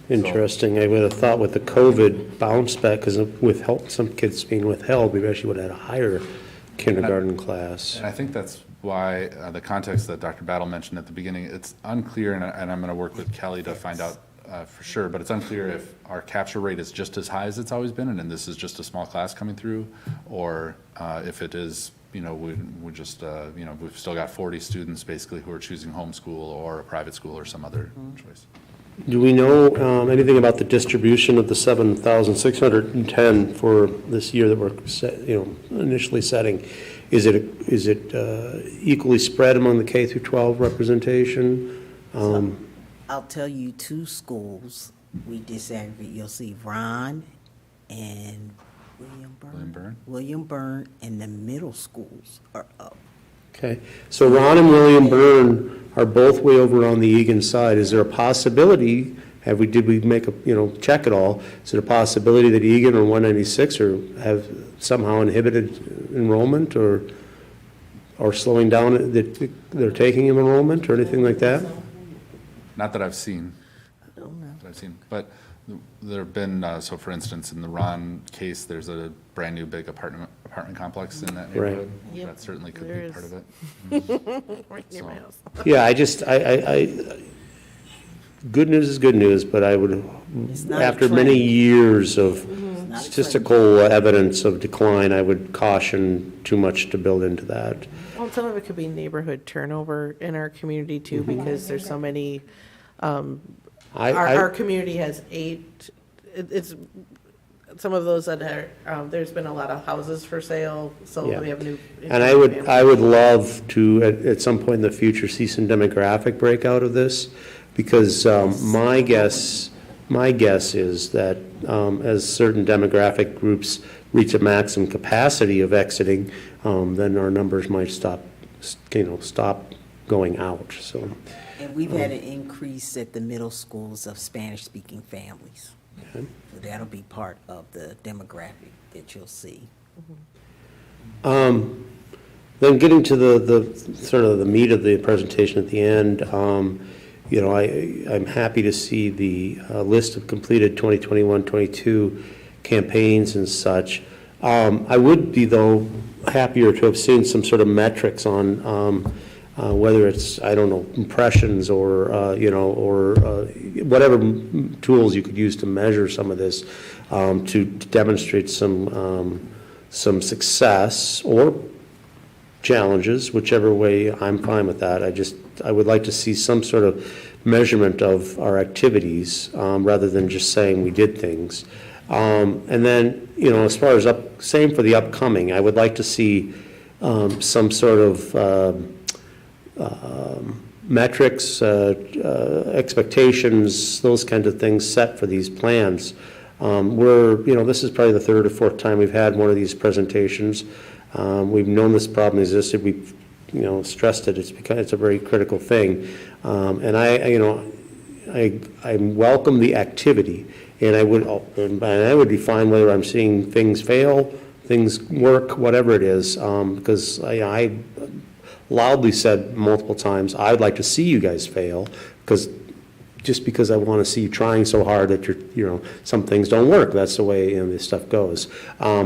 Interesting. I would have thought with the COVID bounce back, because with some kids being withheld, we actually would have had a higher kindergarten class. And I think that's why the context that Dr. Battle mentioned at the beginning, it's unclear, and I'm going to work with Kelly to find out for sure, but it's unclear if our capture rate is just as high as it's always been, and then this is just a small class coming through, or if it is, we just, we've still got 40 students basically who are choosing homeschool or a private school or some other choice. Do we know anything about the distribution of the 7,610 for this year that we're initially setting? Is it equally spread among the K through 12 representation? I'll tell you 2 schools we disaggregate. You'll see Ron and William Byrne, and the middle schools are up. Okay, so Ron and William Byrne are both way over on the Egan side. Is there a possibility, did we make check it all? Is it a possibility that Egan or 196 have somehow inhibited enrollment or slowing down, that they're taking enrollment or anything like that? Not that I've seen. I don't know. But there have been, so for instance, in the Ron case, there's a brand-new big apartment complex in that neighborhood. Right. That certainly could There be is. part of it. Right near my house. Yeah, I good news is good news, but I would, not a after trend. many years of not a statistical evidence of decline, I would caution too much to build into that. Well, some of it could be neighborhood turnover in our community too, because there's so many, our community has 8, it's some of those that are, there's been a lot of houses for sale, so Yeah. we have new. And I would love to, at some point in the future, see some demographic breakout of this, because my guess is that as certain demographic groups reach a maximum capacity of exiting, then our numbers might stop going out, so. And we've had an increase at the middle schools of Spanish-speaking families. Okay. So that'll be part of the demographic that you'll see. Then getting to the sort of the meat of the presentation at the end, I'm happy to see the list of completed 2021-22 campaigns and such. I would be, though, happier to have seen some sort of metrics on whether it's, I don't know, impressions or, whatever tools you could use to measure some of this, to demonstrate some success or challenges, whichever way. I'm fine with that. I would like to see some sort of measurement of our activities, rather than just saying we did things. And then, as far as same for the upcoming, I would like to see some sort of metrics, expectations, those kinds of things set for these plans. This is probably the third or fourth time we've had one of these presentations. We've known this problem existed. We've, stressed it. It's a very critical thing. And I welcome the activity, and I would define whether I'm seeing things fail, things work, whatever it is, because I loudly said multiple times, I'd like to see you guys fail, because I want to see you trying so hard that some things don't work. That's the way this stuff goes. I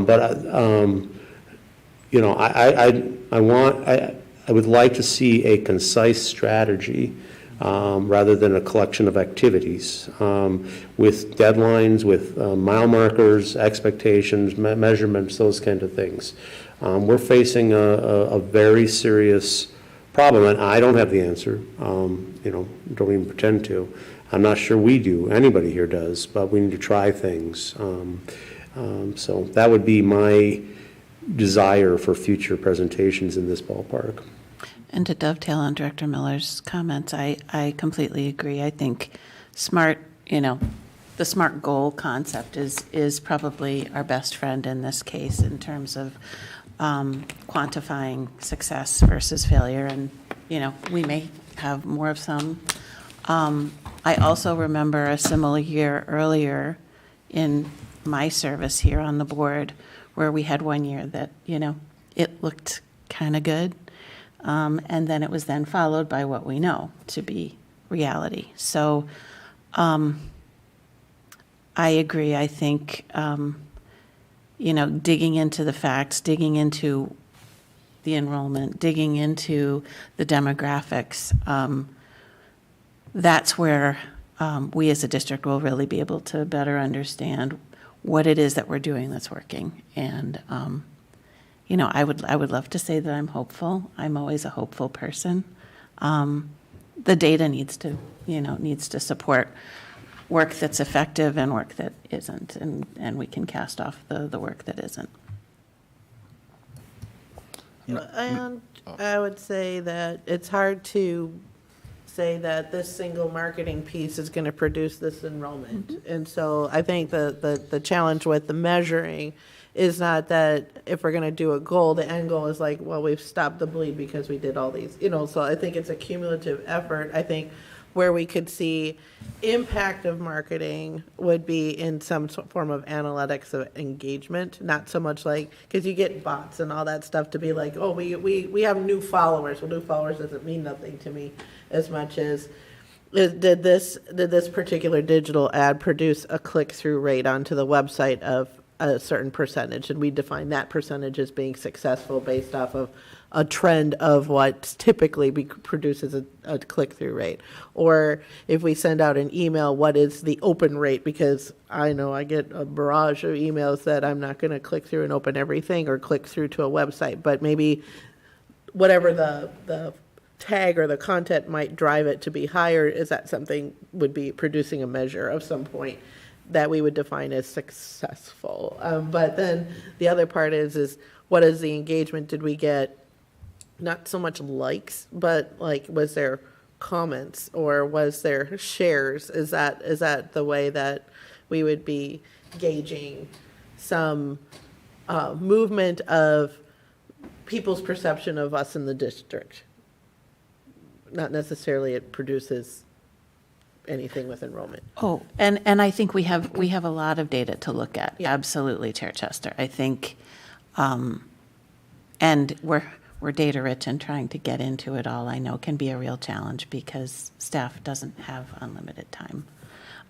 would like to see a concise strategy, rather than a collection of activities, with deadlines, with mile markers, expectations, measurements, those kind of things. We're facing a very serious problem, and I don't have the answer. Don't even pretend to. I'm not sure we do. Anybody here does, but we need to try things. So that would be my desire for future presentations in this ballpark. And to dovetail on Director Miller's comments, I completely agree. I think the SMART goal concept is probably our best friend in this case in terms of quantifying success versus failure. And, we may have more of some. I also remember a similar year earlier in my service here on the board where we had one year that, it looked kind of good. And then it was then followed by what we know to be reality. So I agree. I think, digging into the facts, digging into the enrollment, digging into the demographics, that's where we as a district will really be able to better understand what it is that we're doing that's working. And I would love to say that I'm hopeful. I'm always a hopeful person. The data needs to support work that's effective and work that isn't, and we can cast off the work that isn't. And I would say that it's hard to say that this single marketing piece is going to produce this enrollment. And so I think the challenge with the measuring is not that if we're going to do a goal, the end goal is like, well, we've stopped the bleed because we did all these, so I think it's a cumulative effort. I think where we could see impact of marketing would be in some form of analytics of engagement, not so much like, because you get bots and all that stuff to be like, oh, we have new followers. Well, new followers doesn't mean nothing to me as much as did this particular digital ad produce a click-through rate onto the website of a certain percentage, and we define that percentage as being successful based off of a trend of what typically produces a click-through rate. Or if we send out an email, what is the open rate? Because I know I get a barrage of emails that I'm not going to click through and open everything or click through to a website, but maybe whatever the tag or the content might drive it to be higher, is that something would be producing a measure of some point that we would define as successful. But then the other part is what is the engagement? Did we get not so much likes, but like, was there comments or was there shares? Is that the way that we would be gauging some movement of people's perception of us in the district? Not necessarily it produces anything with enrollment. Oh, and I think we have a lot of data to look at. Yeah. Absolutely, Chair Chester. I think, and we're data rich, and trying to get into it all, I know, can be a real challenge because staff doesn't have unlimited time.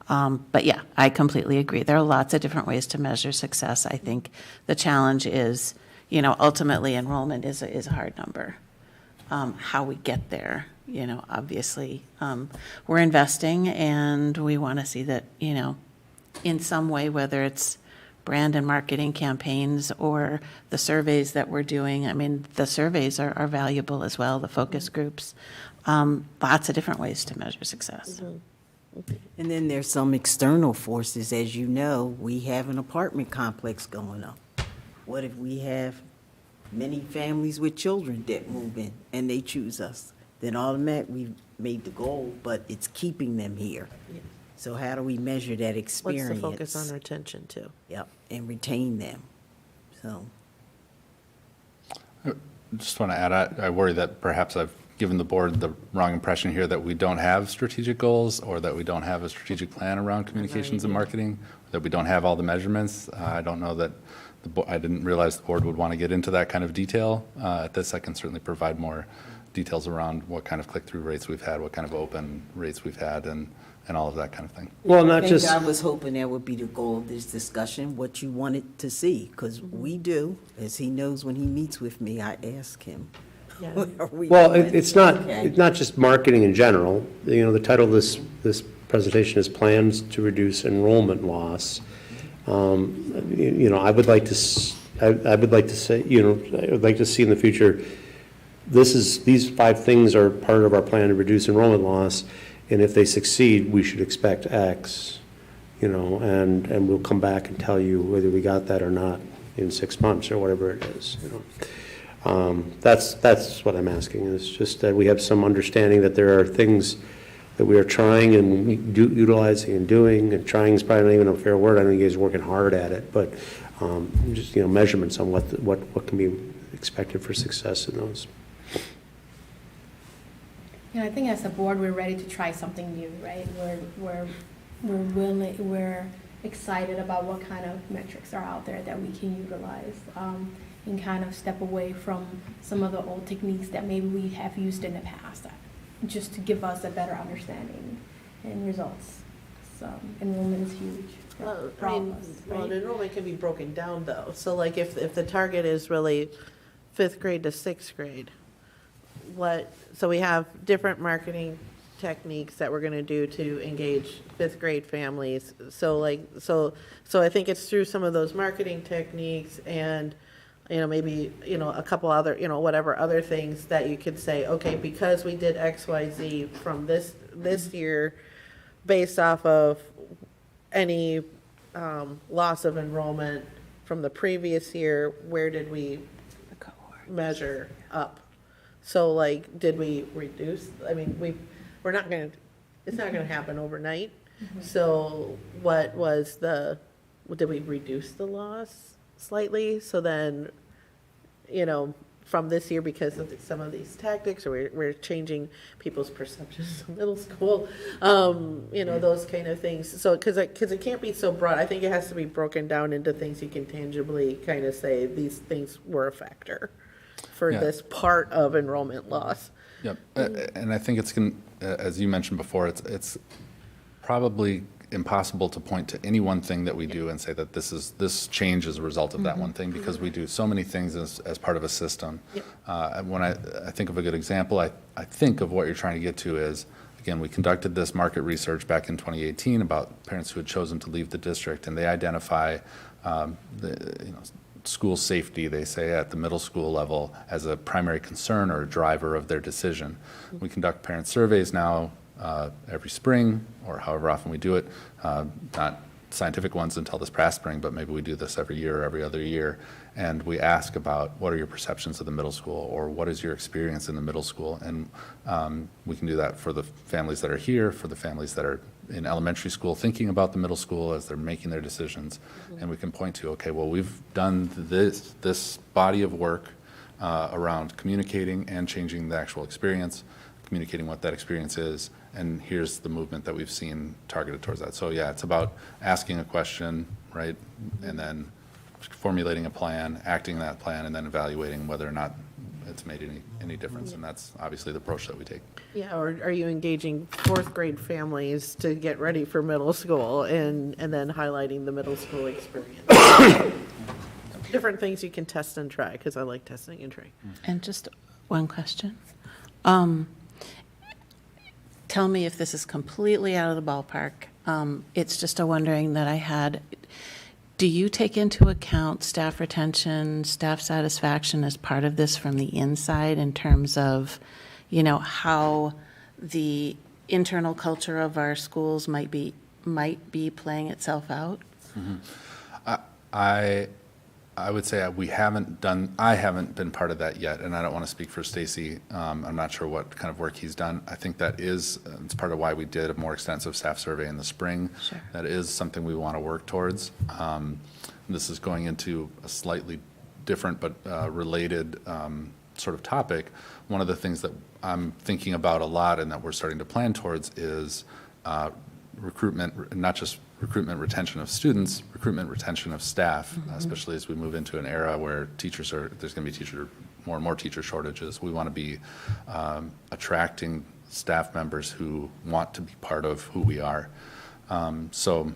But yeah, I completely agree. There are lots of different ways to measure success. I think the challenge is, ultimately enrollment is a hard number. How we get there, obviously, we're investing and we want to see that, in some way, whether it's brand and marketing campaigns or the surveys that we're doing. I mean, the surveys are valuable as well, the focus groups, lots of different ways to measure success. And then there's some external forces. As you know, we have an apartment complex going up. What if we have many families with children that move in and they choose us? Then automatically we've made the goal, but it's keeping them here. So how do we measure that What's experience? the focus on retention too? Yep, and retain them. So. Just want to add, I worry that perhaps I've given the board the wrong impression here that we don't have strategic goals or that we don't have a strategic plan around communications and marketing, that we don't have all the measurements. I don't know that I didn't realize the board would want to get into that kind of detail. At this, I can certainly provide more details around what kind of click-through rates we've had, what kind of open rates we've had, and all of that kind of thing. Well, not just. I was hoping that would be the goal of this discussion, what you wanted to see, because we do, as he knows when he meets with me, I ask him. Well, it's not just marketing in general. The title of this presentation is Plans to Reduce Enrollment Loss. I would like to say, I would like to see in the future, these 5 things are part of our plan to reduce enrollment loss, and if they succeed, we should expect X, and we'll come back and tell you whether we got that or not in 6 months or whatever it is, That's what I'm asking, is just that we have some understanding that there are things that we are trying and utilizing and doing, and trying is probably not even a fair word. I know you guys are working hard at it, but just, measurements on what can be expected for success in those. I think as a board, we're ready to try something new, right? We're willing, we're excited about what kind of metrics are out there that we can utilize. And kind of step away from some of the old techniques that maybe we have used in the past, just to give us a better understanding and results. So enrollment is huge. Enrollment can be broken down though. So like if the target is really 5th grade to 6th grade, so we have different marketing techniques that we're going to do to engage 5th grade families. So I think it's through some of those marketing techniques and maybe, a couple other, whatever other things that you could say, okay, because we did X, Y, Z from this year, based off of any loss of enrollment from the previous year, where did we measure up? So like, did we reduce? I mean, it's not going to happen overnight. So what was did we reduce the loss slightly? So then, from this year, because of some of these tactics, or we're changing people's perceptions of middle school, those kind of things. So, because it can't be so broad. I think it has to be broken down into things you can tangibly kind of say, these things were a factor for this part of enrollment loss. Yep, and I think it's as you mentioned before, it's probably impossible to point to any one thing that we do and say that this change is a result of that one thing, because we do so many things as part of a system. When I think of a good example, I think of what you're trying to get to is, again, we conducted this market research back in 2018 about parents who had chosen to leave the district, and they identify school safety, they say, at the middle school level as a primary concern or a driver of their decision. We conduct parent surveys now every spring, or however often we do it, not scientific ones until this past spring, but maybe we do this every year or every other year. And we ask about what are your perceptions of the middle school, or what is your experience in the middle school? And we can do that for the families that are here, for the families that are in elementary school thinking about the middle school as they're making their decisions. And we can point to, okay, well, we've done this body of work around communicating and changing the actual experience, communicating what that experience is, and here's the movement that we've seen targeted towards that. So yeah, it's about asking a question, right, and then formulating a plan, acting that plan, and then evaluating whether or not it's made any difference, and that's obviously the approach that we take. Yeah, or are you engaging fourth grade families to get ready for middle school and then highlighting the middle school experience? Different things you can test and try, because I like testing and trying. And just one question. Tell me if this is completely out of the ballpark. It's just a wondering that I had. Do you take into account staff retention, staff satisfaction as part of this from the inside in terms of, you know, how the internal culture of our schools might be playing itself out? I would say I haven't been part of that yet, and I don't want to speak for Stacy. I'm not sure what kind of work he's done. I think that is, it's part of why we did a more extensive staff survey in the spring. Sure. That is something we want to work towards. This is going into a slightly different but related sort of topic. One of the things that I'm thinking about a lot and that we're starting to plan towards is recruitment, not just recruitment retention of students, recruitment retention of staff, especially as we move into an era where there's going to be more and more teacher shortages. We want to be attracting staff members who want to be part of who we are. So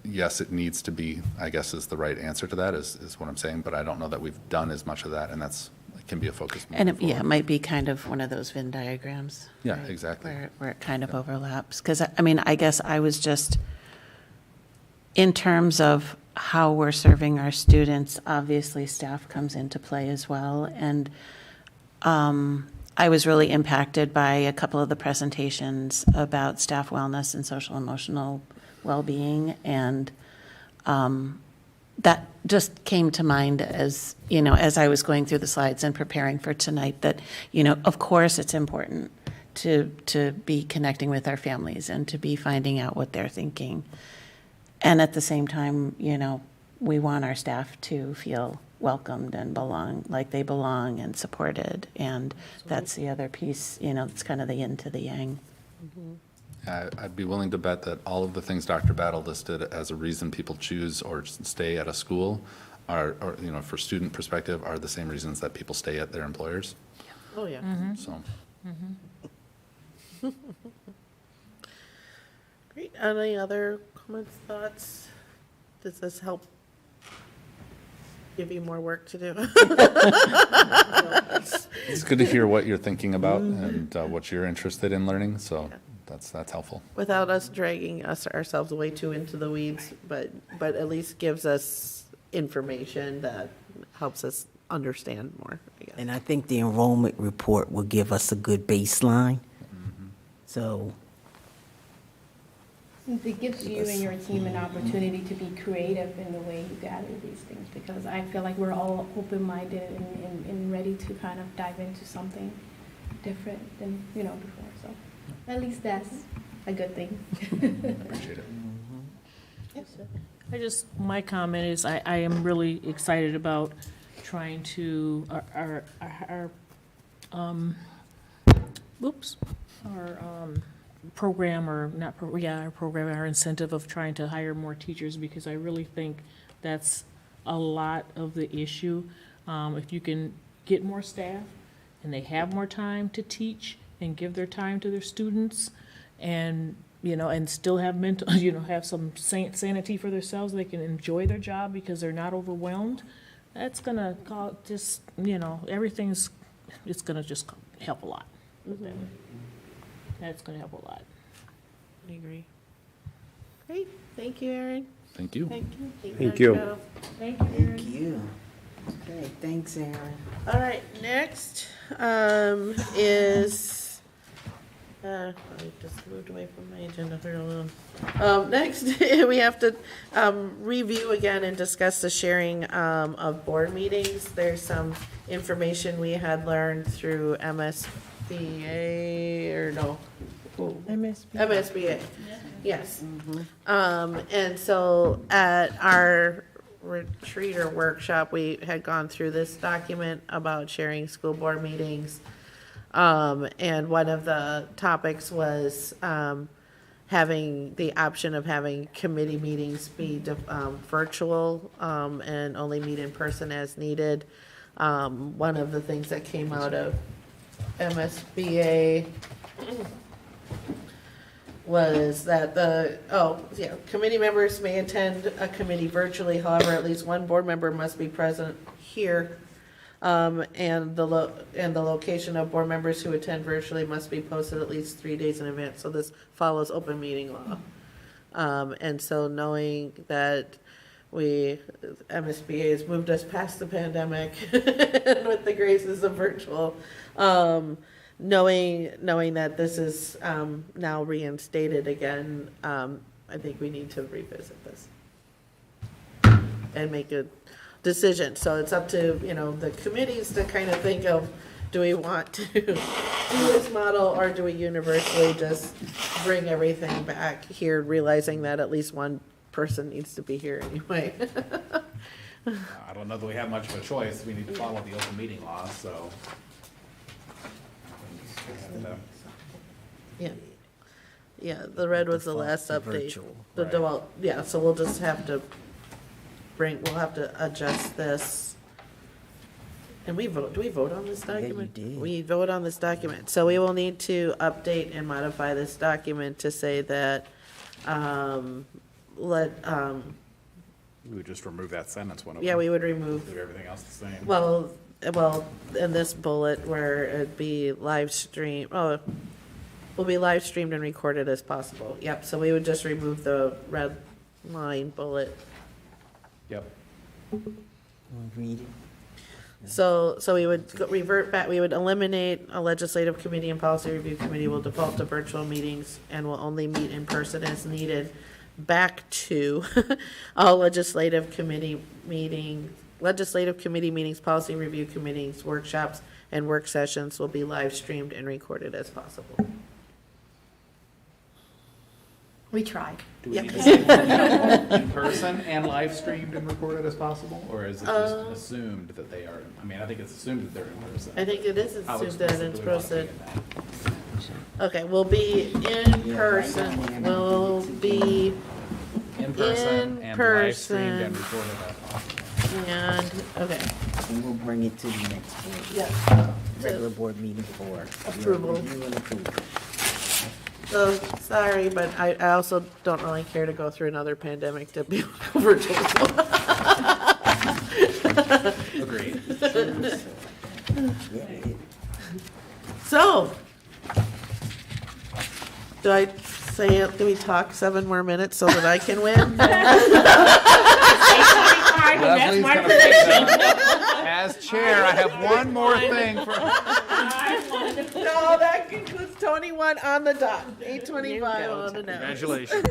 yes, it needs to be, I guess, is the right answer to that is what I'm saying, but I don't know that we've done as much of that, and it can be a focus. And it might be kind of one of those Venn diagrams. Yeah, right, exactly. Where it kind of overlaps. Because, I mean, I guess I was just, in terms of how we're serving our students, obviously staff comes into play as well. And I was really impacted by a couple of the presentations about staff wellness and social emotional well-being. And that just came to mind as, you know, as I was going through the slides and preparing for tonight, that, you know, of course it's important to be connecting with our families and to be finding out what they're thinking. And at the same time, you know, we want our staff to feel welcomed and like they belong and supported. And that's the other piece, you know, it's kind of the yin to the yang. I'd be willing to bet that all of the things Dr. Battle listed as a reason people choose or stay at a school or you know, for student perspective, are the same reasons that people stay at their employers. Oh, yeah. So. Great. Any other comments, thoughts? Does this help give you more work to do? It's good to hear what you're thinking about and what you're interested in learning, so that's helpful. Without us dragging ourselves way too into the weeds, but at least gives us information that helps us understand more, I guess. And I think the enrollment report will give us a good baseline. So It gives you and your team an opportunity to be creative in the way you gather these things, because I feel like we're all open-minded and ready to kind of dive into something different than, you know, before. So at least that's a good thing. Appreciate it. My comment is I am really excited about trying to, our program, or not, our program, our incentive of trying to hire more teachers, because I really think that's a lot of the issue. If you can get more staff and they have more time to teach and give their time to their students, and, you know, and still have mental, you know, have some sanity for themselves, they can enjoy their job because they're not overwhelmed, that's gonna just, you know, it's gonna just help a lot. That's going to help a lot. I agree. Great. Thank you, Erin. Thank you. Thank you. Thank you. Thank you, Erin. thank you. Okay, thanks, Aaron. All right, next is I just moved away from my agenda for a little. Next, we have to review again and discuss the sharing of board meetings. There's some information we had learned through MSBA, or no? MSBA, yes. And so at our retreat or workshop, we had gone through this document about sharing school board meetings. And one of the topics was having the option of having committee meetings be virtual and only meet in person as needed. One of the things that came out of MSBA was that committee members may attend a committee virtually. However, at least one board member must be present here. And the location of board members who attend virtually must be posted at least 3 days in advance. So this follows open meeting law. And so knowing that MSBA has moved us past the pandemic with the graces of virtual, knowing that this is now reinstated again, I think we need to revisit this and make a decision. So it's up to, the committees to kind of think of, do we want to do this model, or do we universally just bring everything back here, realizing that at least one person needs to be here anyway? I don't know that we have much of a choice. We need to follow the open meeting law, so. Yeah, the red was the last update. So we'll just have to we'll have to adjust this. And do we vote on this document? Yeah, you did. We vote on this document. So we will need to update and modify this document to say that, We would just remove that sentence when it. yeah, we would remove, Leave everything else the same. well, in this bullet where it'd be live stream, will be live streamed and recorded as possible. Yep, so we would just remove the red line bullet. Yep. Read it. So we would revert back, we would eliminate a legislative committee and policy review committee will default to virtual meetings and will only meet in person as needed, back to all legislative committee meetings, policy review committees, workshops, and work sessions will be live streamed and recorded as possible. We tried. Do we need to say in person and live streamed and recorded as possible, or is it just assumed that they are? I mean, I think it's assumed that they're in person. I think it is How assumed that explicit it's do we want to be posted. in that? Okay, we'll be in person, we'll be In person in and live streamed and person. recorded as possible. And, okay, And we'll bring it to the next board, yeah. regular board meeting for Approval. review and approval. So, sorry, but I also don't really care to go through another pandemic to be virtual. Agreed. Yeah, So, do I say, can we talk 7 more minutes so that I can win? Leslie's gonna prediction. As chair, I have one more thing for. No, that concludes Tony 1 on the dot, 8:25 on the nose. Congratulations.